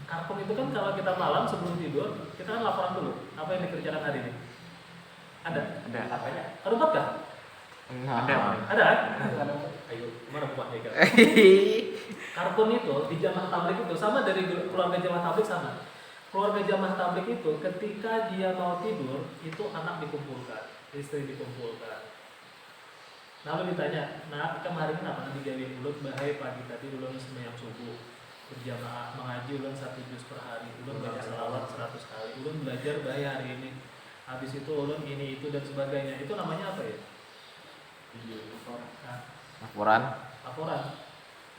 Kartun itu kan kalau kita malam sebelum tidur, kita kan laporan dulu. Apa yang dikerjakan hari ini? Ada. Rumput kah? Ada. Ayo, mana buahnya? Kartun itu di jamaah tabligh itu sama dari keluarga jamaah tabligh sama. Keluarga jamaah tabligh itu ketika dia mau tidur, itu anak dikumpulkan, istri dikumpulkan. Lalu ditanya, "Nak, kemarin kenapa nanti gawe ulut bahaya pagi tadi ulun sembahyang subuh berjamaah mengaji ulun 1 juz per hari, ulun baca selawat 100 kali, ulun belajar bahaya hari ini. Habis itu ulun ini itu dan sebagainya." Itu namanya apa ya?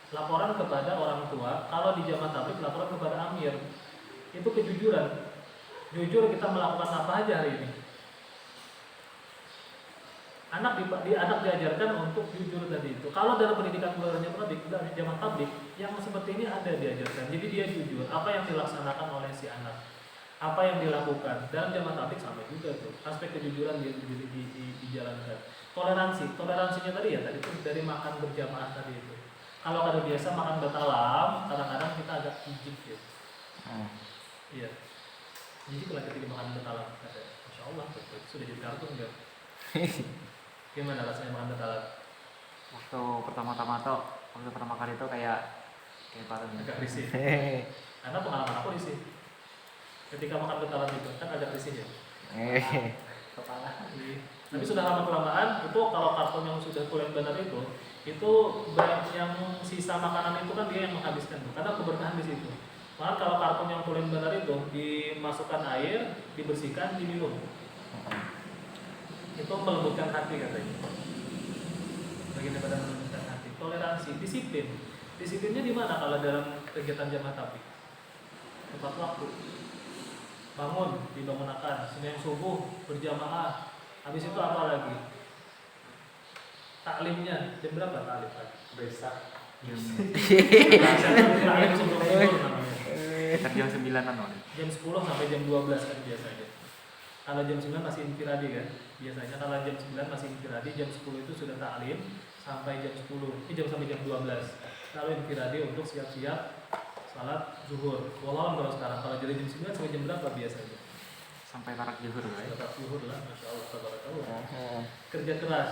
Laporan kepada orang tua. Kalau di jamaah tabligh laporan kepada amir. Itu kejujuran. Jujur kita melakukan apa aja hari ini. Anak diajarkan untuk jujur tadi itu. Kalau dalam pendidikan keluarganya jamaah tabligh yang seperti ini ada diajarkan. Jadi dia jujur apa yang dilaksanakan oleh si anak, apa yang dilakukan. Dalam jamaah tabligh sama juga tuh. Aspek kejujuran dijalankan. Toleransinya tadi ya tadi itu dari makan berjamaah tadi itu. Kalau kada biasa makan betalam, kadang-kadang kita agak jijik ya. Iya. Jijik lah ketika makan betalam. Masya Allah, sudah jadi kartun enggak? Gimana rasanya makan betalam? Waktu pertama kali itu kayak patung. Agak risih. Karena pengalaman aku risih. Ketika makan betalam itu kan agak risih ya. Kepala. Tapi sudah lama kelamaan itu kalau kartun yang sudah kulen benar itu banyak yang sisa makanan itu kan dia yang menghabiskan tuh. Karena keberkahan di situ. Maka kalau kartun yang kulen benar itu dimasukkan air, dibersihkan, diminum. Itu melembutkan hati katanya. Bagian daripada melembutkan hati. Toleransi, disiplin. Disiplinnya di mana kalau dalam kegiatan jamaah tabligh? Tepat waktu. bangun, dibangunkan, Senin subuh berjamaah. Habis itu apa lagi? Taklimnya jam berapa taklim pagi? Besak. Taklim sebelum tidur namanya. Jam 9-an loh. Jam 10 sampai jam 12 kan biasanya. Kalau jam 9 masih infiradi kan? Biasanya kalau jam 9 masih infiradi, jam 10 itu sudah taklim sampai jam 10. Sampai jam 12. Lalu infiradi untuk siap-siap salat zuhur. Wallahualam kalau sekarang kalau jadi jam 9 sampai jam berapa biasanya? Sampai tarak zuhur guys. Tetap zuhur lah, masya Allah, tabarakallah. Kerja keras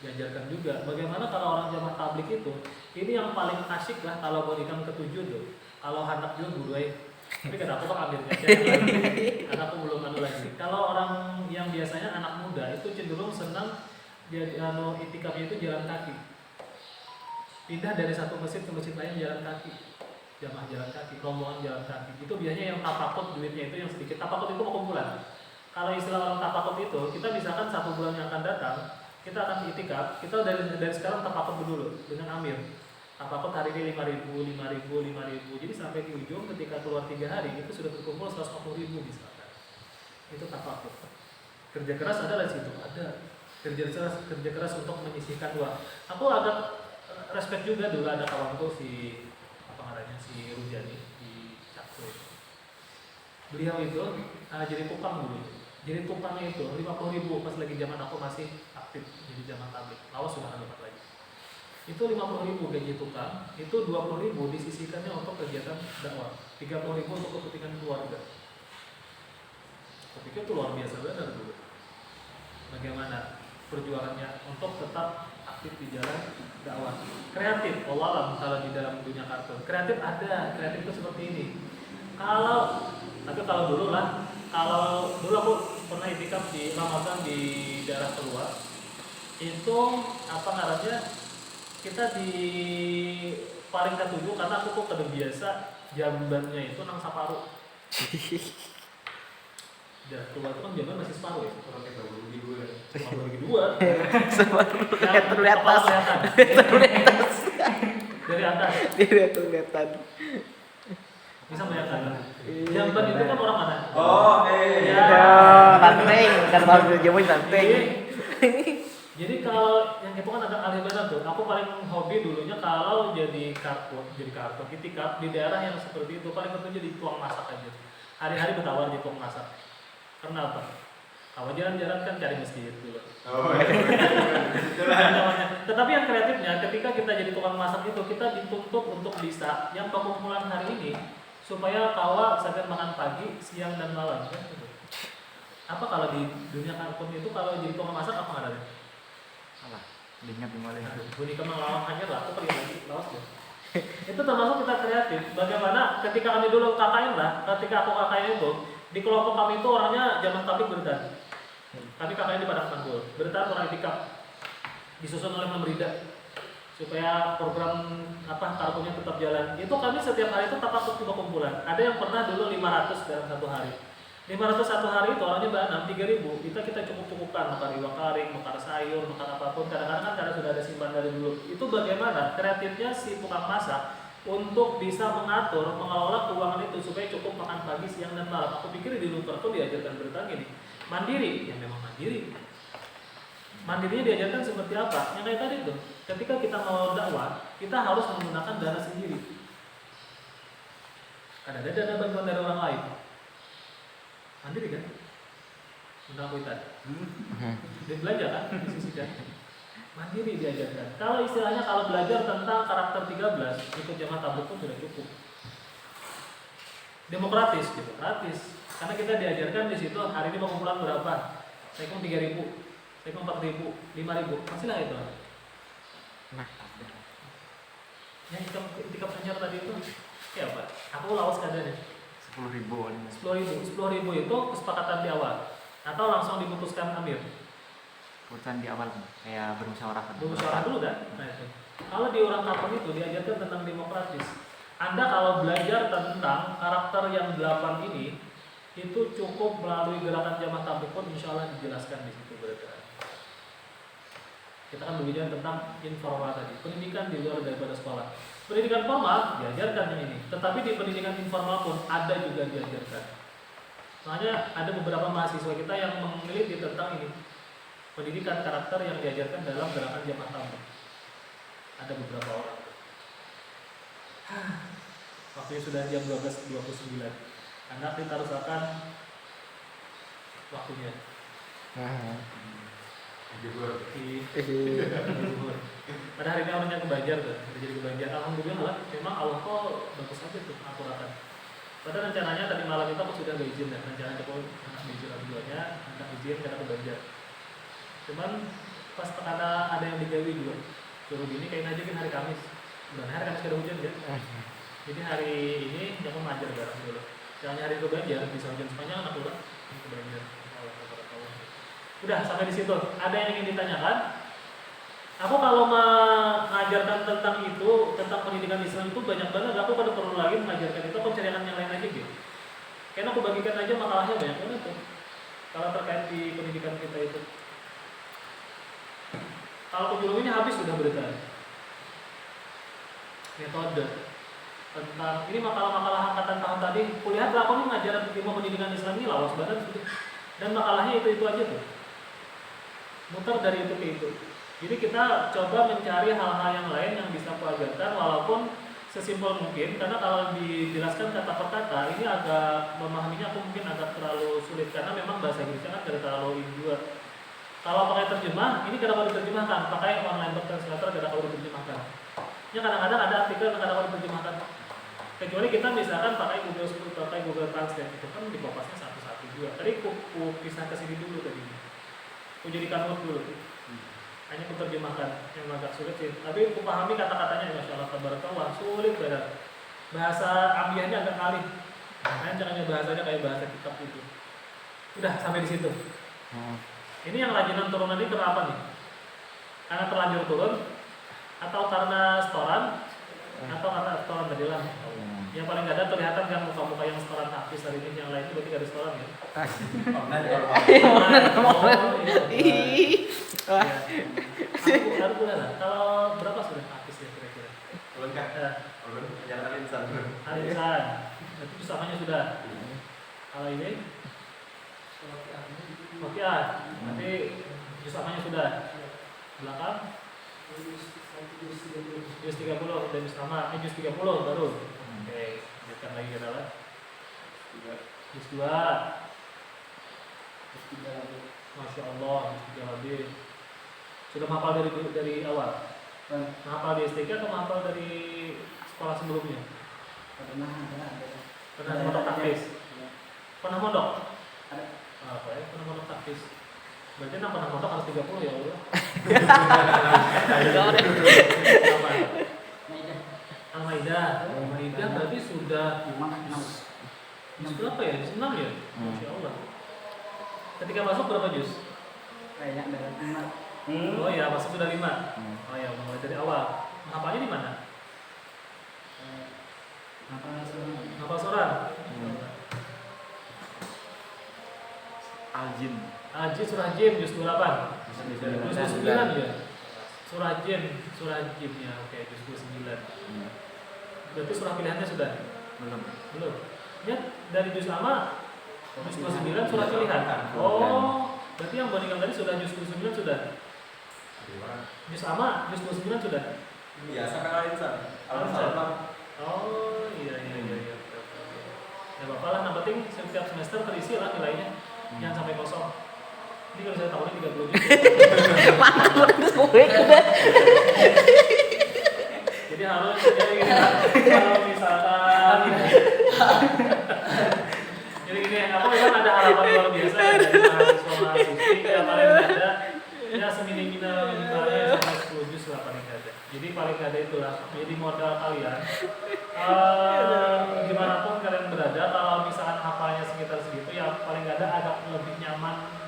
diajarkan juga. Bagaimana kalau orang jamaah tablik itu? Ini yang paling asyik lah kalau mau nikah ketujuh tuh. Kalau anak juga guru tapi kan aku ambil aja anakku belum anu lagi. Kalau orang yang biasanya anak muda itu cenderung senang dia itikafnya itu jalan kaki. Pindah dari satu masjid ke masjid lain jalan kaki. Jamaah jalan kaki, rombongan jalan kaki. Itu biasanya yang tapakut duitnya itu yang sedikit. Tapakut itu kumpulan. Kalau istilah orang tapakut itu, kita misalkan 1 bulan yang akan datang, kita akan itikaf, kita dari sekarang tapakut dulu dengan amir. Tapakut hari ini 5.000, 5.000, 5.000. Jadi sampai di ujung ketika keluar 3 hari itu sudah berkumpul 150.000 misalkan. Itu tapakut. Kerja keras ada di situ, ada. Kerja keras untuk menyisihkan uang. Aku agak respect juga dulu ada kawanku si Rujani di Cakso itu. Beliau itu jadi tukang dulu. Jadi tukangnya itu 50.000 pas lagi zaman aku masih aktif jadi zaman tablik. Lawas sudah dapat lagi. Itu 50.000 gaji tukang, itu 20.000 disisihkannya untuk kegiatan dakwah, 30.000 untuk kepentingan keluarga. Saya pikir itu luar biasa benar dulu. Bagaimana perjuangannya untuk tetap aktif di jalan dakwah. Kreatif, wallahualam kalau di dalam dunia kartun. Kreatif ada, kreatif itu seperti ini. Tapi kalau dulu aku pernah itikaf di Ramadan di daerah keluar. Itu kita di paling ketujuh karena aku kok kada biasa jambannya itu nang separuh. Daerah keluar itu kan jamban masih separuh ya. Kalau kita bagi dua. Bagi dua. Dari atas. Dari atas. Kelihatan. Bisa melihat jamban itu kan orang mana? Oh, Ya. Tanteng, kan baru jamuin tanteng. Jadi kalau yang itu kan ada ahli badan tuh. Aku paling hobi dulunya kalau jadi kartun itikaf di daerah yang seperti itu paling ketujuh di tuang masak aja. Hari-hari bertawar di tuang masak. Karena apa? Kalau jalan-jalan kan cari masjid dulu. Oh, iya. Tetapi yang kreatifnya ketika kita jadi tukang masak itu kita dituntut untuk bisa yang perkumpulan hari ini supaya kawa sampai makan pagi, siang dan malam kan gitu. Apa kalau di dunia kartun itu kalau jadi tukang masak apa nggak ada? Salah. Diingat dimulai. Bunyi kemang lawang hanya lah, aku pergi lagi lawas ya. Itu termasuk kita kreatif. Bagaimana ketika kami dulu KKN lah, ketika aku KKN itu di kelompok kami itu orangnya zaman tablik berdan. Kami KKN di Padang Tanggul, berdan orang itikaf disusun oleh Memberida supaya program kartunya tetap jalan. Itu kami setiap hari itu tetap aktif kumpulan. Ada yang pernah dulu 500 dalam satu hari. 500 satu hari itu orangnya banyak 3.000. Kita cukup-cukupkan makan iwak karing, makan sayur, makan apapun. Kadang-kadang kan karena sudah ada simpan dari dulu. Itu bagaimana kreatifnya si tukang masak untuk bisa mengatur, mengelola keuangan itu supaya cukup makan pagi, siang dan malam. Aku pikir di luar itu diajarkan bertang ini mandiri, ya memang mandiri. Mandirinya diajarkan seperti apa? Yang kayak tadi tuh, ketika kita mau dakwah, kita harus menggunakan dana sendiri. Ada dana bantuan dari orang lain. Mandiri kan? Tentang kuitan. Dia belanja kan? Disisikan. Mandiri diajarkan. Kalau istilahnya kalau belajar tentang karakter 13 ikut jamaah tabligh pun sudah cukup. Demokratis, demokratis. Karena kita diajarkan di situ hari ini pengumpulan berapa? Saya 3.000, saya 4.000, 5.000, pastilah itu. Nah, yang itikaf anyar tadi itu, ya Pak. Aku lawas keadaannya. 10.000. 10.000 itu kesepakatan di awal atau langsung diputuskan amir. Keputusan di awal kayak bermusyawarah kan. Bermusyawarah dulu kan? Nah, itu. Kalau di orang kampung itu diajarkan tentang demokratis. Anda kalau belajar tentang karakter yang 8 ini itu cukup melalui gerakan jamaah tabligh pun insya Allah dijelaskan di situ bergerak. Kita akan berbicara tentang informal tadi, pendidikan di luar daripada sekolah. Pendidikan formal diajarkan yang ini, tetapi di pendidikan informal pun ada juga diajarkan. Makanya ada beberapa mahasiswa kita yang meneliti tentang ini, pendidikan karakter yang diajarkan dalam gerakan jamaah tabligh. Ada beberapa orang. Waktunya sudah jam 12.29. Anak kita harus akan waktunya. Pada hari ini orangnya ke Banjar tuh, jadi ke Banjar. Alhamdulillah, memang Allah kok bagus aja tuh akuratan. Pada rencananya tadi malam itu aku sudah izin dan rencana Jokowi anak izin keduanya, anak izin karena ke Banjar. Cuman pas ada yang digawi juga, suruh gini kayak aja kan hari Kamis. Dan hari Kamis ada hujan ya. Jadi hari ini jangan mengajar bareng dulu. Jangan hari ke Banjar, bisa hujan sepanjang anak udah ke Banjar. Udah sampai di situ. Ada yang ingin ditanyakan? Aku kalau mengajarkan tentang itu, tentang pendidikan Islam itu banyak banget. Aku pada perlu lagi mengajarkan itu, aku carikan yang lain aja gitu. Karena aku bagikan aja makalahnya banyak banget tuh. Kalau terkait di pendidikan kita itu. Kalau kebelum ini habis sudah berita. Metode tentang ini makalah-makalah angkatan tahun tadi. Kulihat lah aku nih mengajar ilmu pendidikan Islam ini lawas banget sudah. Dan makalahnya itu aja tuh. Muter dari itu ke itu. Jadi kita coba mencari hal-hal yang lain yang bisa aku ajarkan walaupun sesimpel mungkin, karena kalau dijelaskan kata per kata ini agak memahaminya aku mungkin agak terlalu sulit karena memang bahasa Inggrisnya kan terlalu ini juga. Kalau pakai terjemah, ini kadang-kadang diterjemahkan, pakai online translator kadang-kadang diterjemahkan. Ya kadang-kadang ada artikel kadang-kadang diterjemahkan. Kecuali kita misalkan pakai Google Translate itu kan dikopasnya satu-satu juga. Tadi aku pisah ke sini dulu tadi. Aku jadikan note dulu. Hanya menerjemahkan yang agak sulit sih. Tapi aku pahami kata-katanya, Masya Allah, tabarakallah, sulit banget. Bahasa ambiahnya agak kali. Makanya caranya bahasanya kayak bahasa kitab itu. Udah sampai di situ. Ini yang rajinan turunan ini kenapa nih? Karena terlanjur turun, atau karena setoran, atau karena setoran tadi lah. Yang paling gak ada kelihatan kan muka-muka yang setoran habis hari ini, yang lainnya berarti gak ada setoran ya? Aku boleh lah. Kalau berapa sudah habis ya kira-kira? Lengkap. Jalan Alinsan. Alinsan. Berarti usamanya sudah. Kalau ini? Oke ah. Nanti usamanya sudah. Belakang? Jus 30 dan sama. Jus 30 baru. Oke. Lihatkan lagi kita lah. Jus 2. Masya Allah, Jus 3 lebih. Sudah menghafal dari awal? Menghafal di STK atau menghafal dari sekolah sebelumnya? Pernah mondok taktis? Pernah mondok? Ada. Apa ya? Pernah mondok taktis? Berarti enam pernah mondok harus 30 ya Allah. Al-Maidah. Al-Maidah berarti sudah berapa ya? 6 ya? Masya Allah. Ketika masuk berapa juz? Kayaknya ada 5. Oh iya, masuk sudah 5. Oh iya, mulai dari awal. Hafalnya di mana? Hafal surat. Al-Jin. Al-Jin surah Jin juz 28. Juz 9 ya. Surah Jin ya. Oke, juz 29. Berarti surah pilihannya sudah? Belum. Ya, dari juz lama juz 29 surah pilihan. Oh, berarti yang bandingkan tadi sudah juz 29 sudah. Juz lama, juz 29 sudah. Iya, sampai Alinsan. Oh, iya. Ya bapak lah, yang penting setiap semester terisi lah nilainya. Jangan sampai kosong. Ini kalau saya tahunnya 30 juta. Mantap banget udah. Jadi harus kalau misalkan jadi gini, aku memang ada harapan luar biasa dari mahasiswa-mahasiswi yang paling ada ya seminimalnya sampai 10 juz lah paling ada. Jadi paling ada itulah jadi modal kalian. Gimana pun kalian berada, kalau misalkan hafalnya sekitar segitu ya paling ada agak lebih nyaman.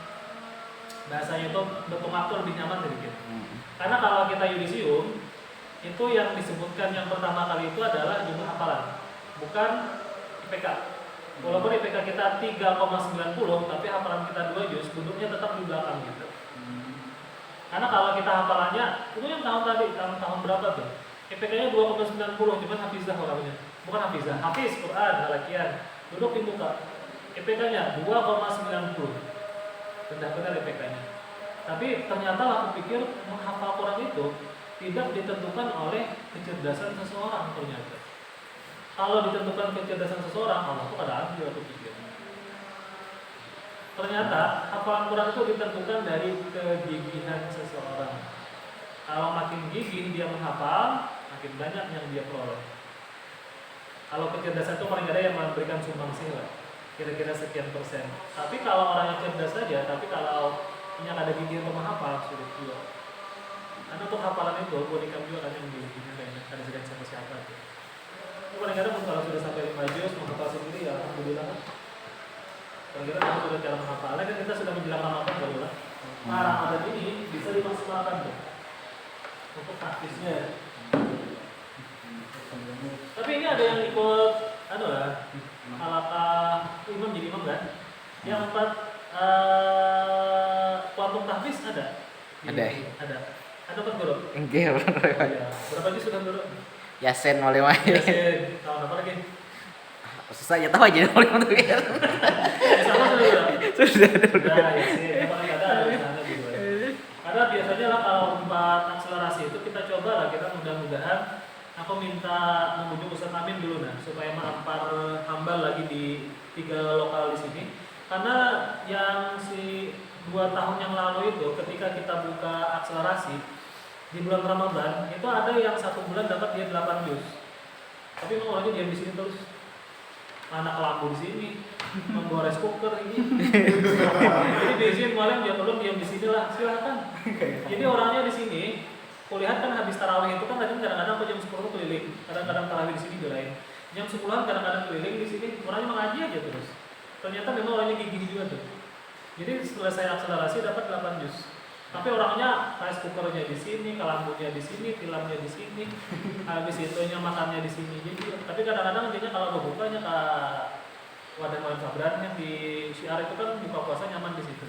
Bahasanya itu berpengaruh tuh lebih nyaman sedikit. Karena kalau kita yudisium itu yang disebutkan yang pertama kali itu adalah jumlah hafalan, bukan IPK. Walaupun IPK kita 3,90 tapi hafalan kita 2 juz, duduknya tetap di belakang gitu. Karena kalau kita hafalannya itu yang tahun berapa tuh? IPK-nya 2,90 cuman hafizah orangnya. Bukan hafizah, hafiz Quran, halakian. Duduk di muka. IPK-nya 2,90. Rendah benar IPK-nya. Tapi ternyata aku pikir menghafal Quran itu tidak ditentukan oleh kecerdasan seseorang ternyata. Kalau ditentukan kecerdasan seseorang, Allah tuh ada adil aku pikir. Ternyata hafalan Quran itu ditentukan dari kegigihan seseorang. Kalau makin gigih dia menghafal, makin banyak yang dia peroleh. Kalau kecerdasan itu paling ada yang memberikan sumbangsi lah, kira-kira sekian persen. Tapi kalau orangnya cerdas saja, tapi kalau yang ada gigi untuk menghafal sulit juga. Karena untuk hafalan itu boneka juga kan yang memilikinya, kayaknya ada sekian siapa-siapa. Itu paling kadang kalau sudah sampai 5 juz menghafal sendiri ya alhamdulillah. Kira-kira kalau sudah cara menghafalnya kan kita sudah menjelang Ramadan baru lah. Nah Ramadan ini bisa dimaksimalkan tuh untuk praktisnya. Tapi ini ada yang ikut halaqah imam jadi imam kan? Yang 4 kelompok tahfiz ada? Ada. Ada 4 guru? Enggak. Ya. Berapa juz sudah guru? Yasin mulai main. Yasin. Tahun apa lagi? Susah aja tahu aja mulai untuk ya. Sama sudah. Sudah. Nah, Yasin. Yang paling ada sana gitu. Karena biasanya lah kalau 4 akselerasi itu kita coba lah, kita mudah-mudahan aku minta membujuk Ustaz Amin dulu supaya mengampar hambal lagi di 3 lokal di sini. Karena yang 2 tahun yang lalu itu ketika kita buka akselerasi di bulan Ramadan itu ada yang 1 bulan dapat dia 8 juz. Tapi memang orangnya diam di sini terus. Anak lampu di sini, membawa rice cooker ini. Jadi diizin malam dia belum diam di sini lah, silakan. Jadi orangnya di sini, kau lihat kan habis tarawih itu kan kadang-kadang jam 10 keliling, kadang-kadang tarawih di sini doain. Jam 10-an kadang-kadang keliling di sini, orangnya mengaji aja terus. Ternyata memang orangnya gigih juga tuh. Jadi selesai akselerasi dapat 8 juz. Tapi orangnya rice cookernya di sini, kelambunya di sini, filmnya di sini, habis itunya makannya di sini. Jadi, tapi kadang-kadang dia kalau bukanya ke wadah Malam Sabran yang di Syiar itu kan buka puasa nyaman di situ.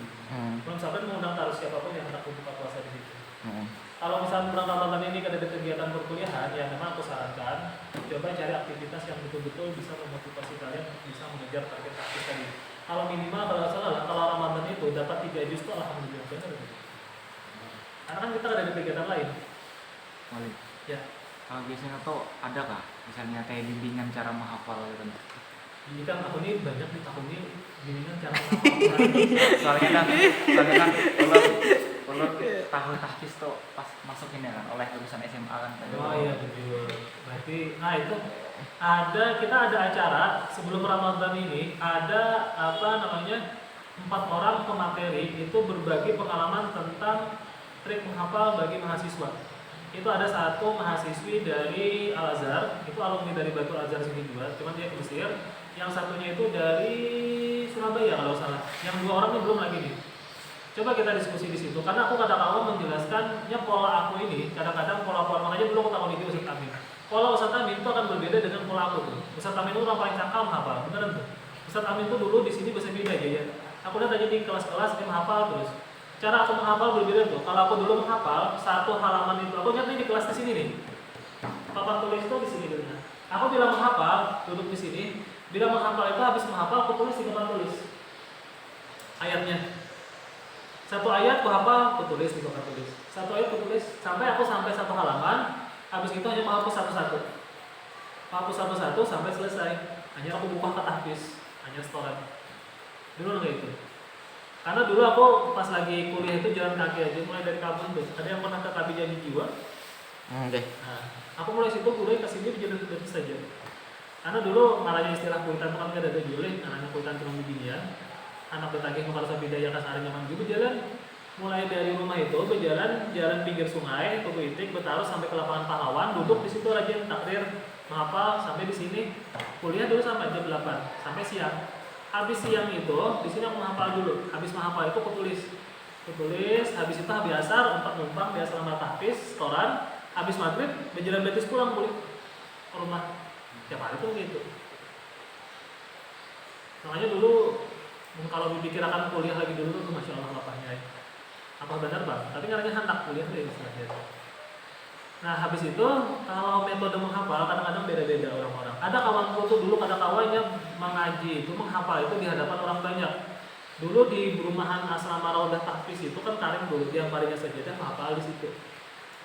Malam Sabran mengundang taruh siapapun yang hendak buka puasa di situ. Kalau misalnya bulan Ramadan ini ada kegiatan perkuliahan, ya memang aku sarankan coba cari aktivitas yang betul-betul bisa memotivasi kalian untuk bisa mengejar target taktis tadi. Kalau minimal kalau salah, kalau Ramadan itu dapat 3 juz itu alhamdulillah benar. Karena kan kita ada kegiatan lain. Wali. Ya. Kalau biasanya tuh ada kah? Misalnya kayak bimbingan cara menghafal gitu. Jadi kan aku ini banyak di tahun ini bimbingan cara menghafal. Soalnya kan ulun tahu tahfiz tuh pas masuk ini kan oleh lulusan SMA kan. Oh iya betul. Berarti kita ada acara sebelum Ramadan ini ada 4 orang pemateri itu berbagi pengalaman tentang trik menghafal bagi mahasiswa. Itu ada 1 mahasiswi dari Al-Azhar, itu alumni dari Batu Azhar sini juga, cuman dia ke Mesir. Yang satunya itu dari Surabaya kalau salah. Yang 2 orang ini belum lagi nih. Coba kita diskusi di situ, karena aku kadang-kadang menjelaskannya pola aku ini, kadang-kadang pola makanya dulu aku takut itu Ustaz Amin. Pola Ustaz Amin itu akan berbeda dengan pola aku tuh. Ustaz Amin itu orang paling cakap menghafal, beneran tuh. Ustaz Amin itu dulu di sini bahasa beda aja ya. Aku lihat aja di kelas-kelas dia menghafal terus. Cara aku menghafal berbeda tuh. Kalau aku dulu menghafal 1 halaman itu, aku lihat nih di kelas di sini nih. Papan tulis itu di sini dulu. Aku bilang menghafal, duduk di sini. Bila menghafal itu habis menghafal, aku tulis di papan tulis ayatnya. 1 ayat aku hafal, aku tulis di papan tulis. 1 ayat aku tulis sampai 1 halaman. Habis itu hanya menghapus satu-satu. Menghapus satu-satu sampai selesai. Hanya aku buka ke tahfiz, hanya setoran. Dulu enggak itu. Karena dulu aku pas lagi kuliah itu jalan kaki aja, mulai dari Kabun tuh. Ada yang pernah ke Kabijani Jiwa. Oke. Nah, aku mulai situ kuliah ke sini jalan kaki saja. Karena dulu malahnya istilah kuitan itu kan enggak ada juli, anak kuitan cuma beginian. Anak bertagih kepala sabidaya kasar nyaman juga jalan. Mulai dari rumah itu berjalan jalan pinggir sungai, Tugu Itik, Betaros sampai ke lapangan Pahlawan, duduk di situ rajin takrir, menghafal sampai di sini. Kuliah dulu sampai jam 8 sampai siang. Habis siang itu, di sini aku menghafal dulu. Habis menghafal itu aku tulis. Habis itu habis asar, numpang biasa lama tahfiz, setoran. Habis maghrib, berjalan betis pulang balik ke rumah. Tiap hari tuh gitu. Makanya dulu, kalau dipikirkan kuliah lagi dulu tuh Masya Allah lapahnya. Apa benar bang? Tapi karena hendak kuliah deh istilahnya. Nah habis itu kalau metode menghafal kadang-kadang beda-beda orang-orang. Ada kawanku tuh dulu ada kawan yang mengaji itu menghafal itu di hadapan orang banyak. Dulu di perumahan asrama Raudah Tahfiz itu kan tarik dulu tiap harinya sajadah menghafal di situ.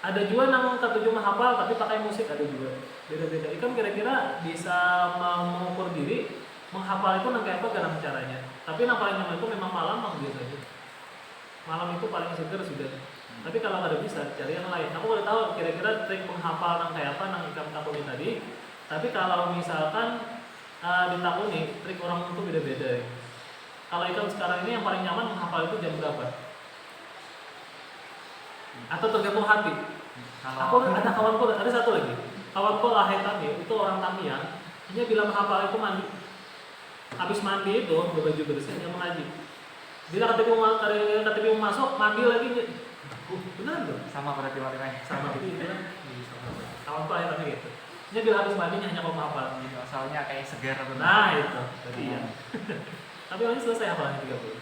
Ada juga yang ketujuh menghafal tapi pakai musik ada juga. Beda-beda. Ikan kira-kira bisa mengukur diri menghafal itu kayak apa dalam caranya. Tapi yang paling nyaman itu memang malam biasanya. Malam itu paling seger sudah. Tapi kalau nggak bisa cari yang lain. Aku boleh tahu kira-kira trik menghafal nang kayak apa nang ikam takuni tadi. Tapi kalau misalkan ditakuni trik orang itu beda-beda. Kalau ikam sekarang ini yang paling nyaman menghafal itu jam berapa? Atau tergantung hati. Aku ada kawanku ada satu lagi. Kawanku Lahai Tami itu orang Tamiang. Dia bilang menghafal itu mandi. Habis mandi itu berbaju bersih dia mengaji. Bila KTP mau masuk mandi lagi. Benar tuh. Sama berarti matematika. Sama gitu kan. Kawanku Lahai Tami gitu. Dia bila habis mandi hanya mau menghafal. Soalnya kayak segar benar. Nah itu tadi ya. Tapi ini selesai hafalannya 30.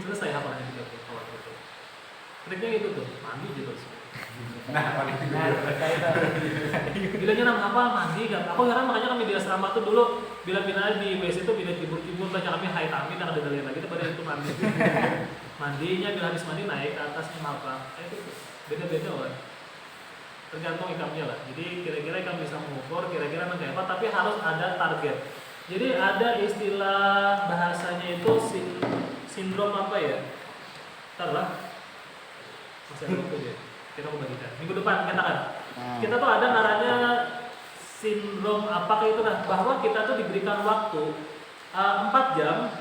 Selesai hafalannya 30 kalau itu. Triknya itu tuh, mandi gitu. Nah, paling Bilangnya nama apa mandi kan? Aku heran makanya kami di asrama tuh dulu bila-bila di WC itu bila cibur-cibur banyak kami hai tami dan ada dalian lagi itu pada itu mandi. Mandinya bila habis mandi naik ke atas apa? Itu tuh. Beda-beda orang. Tergantung ikamnya lah. Jadi kira-kira ikam bisa mengukur kira-kira kayak apa tapi harus ada target. Jadi ada istilah bahasanya itu sindrom apa ya? Ntar lah. Masih ada waktu ya. Kita mau bagikan. Minggu depan katakan. Kita tuh ada naranya sindrom apakah itu kan? Bahwa kita tuh diberikan waktu 4 jam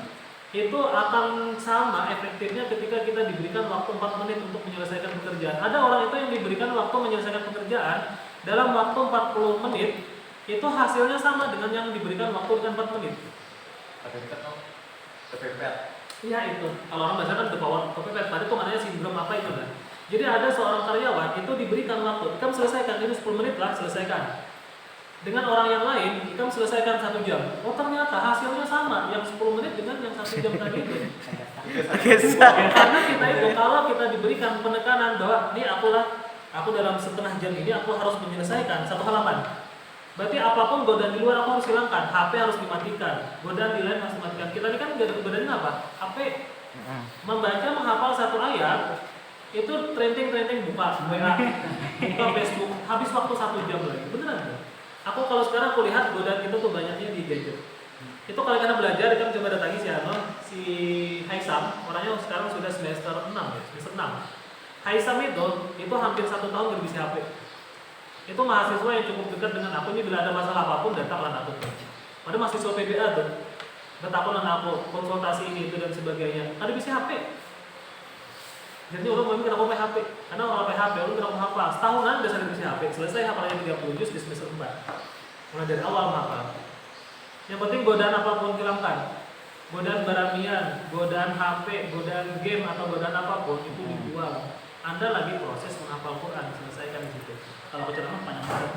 itu akan sama efektifnya ketika kita diberikan waktu 4 menit untuk menyelesaikan pekerjaan. Ada orang itu yang diberikan waktu menyelesaikan pekerjaan dalam waktu 40 menit itu hasilnya sama dengan yang diberikan waktu dengan 4 menit. kepepet. Iya itu. Kalau orang bahasa kan the power kepepet. Tadi itu namanya sindrom apa itu kan? Jadi ada seorang karyawan itu diberikan waktu. Kamu selesaikan ini 10 menit lah selesaikan. Dengan orang yang lain, kamu selesaikan 1 jam. Oh ternyata hasilnya sama. Yang 10 menit dengan yang 1 jam tadi itu. Karena kita itu kalau kita diberikan penekanan bahwa ini aku dalam setengah jam ini aku harus menyelesaikan 1 halaman. Berarti apapun godaan di luar aku harus hilangkan. HP harus dimatikan. Godaan di lain harus dimatikan. Kita ini kan godaannya apa? HP. Membaca menghafal 1 ayat itu trending buka WA, buka Facebook. Habis waktu 1 jam lagi. Beneran tuh. Aku kalau sekarang aku lihat godaan kita tuh banyaknya di gadget. Itu kalau kalian belajar, kita coba datangi si Haisam. Orangnya sekarang sudah semester 6 ya, semester 6. Haisam itu hampir 1 tahun gak bisa HP. Itu mahasiswa yang cukup dekat dengan aku ini bila ada masalah apapun datanglah aku. Ada mahasiswa PBA tuh, datanglah aku konsultasi ini itu dan sebagainya. Ada bisa HP. Jadi orang mau kenapa pakai HP? Karena orang pakai HP, orang kenapa hafal. Setahunan udah sering bisa HP. Selesai hafalannya 30 juz di semester 4. Mulai dari awal hafal. Yang penting godaan apapun hilangkan. Godaan baramian, godaan HP, godaan game atau godaan apapun itu dibuang. Anda lagi proses menghafal Quran, selesaikan di situ. Kalau aku ceramah panjang banget.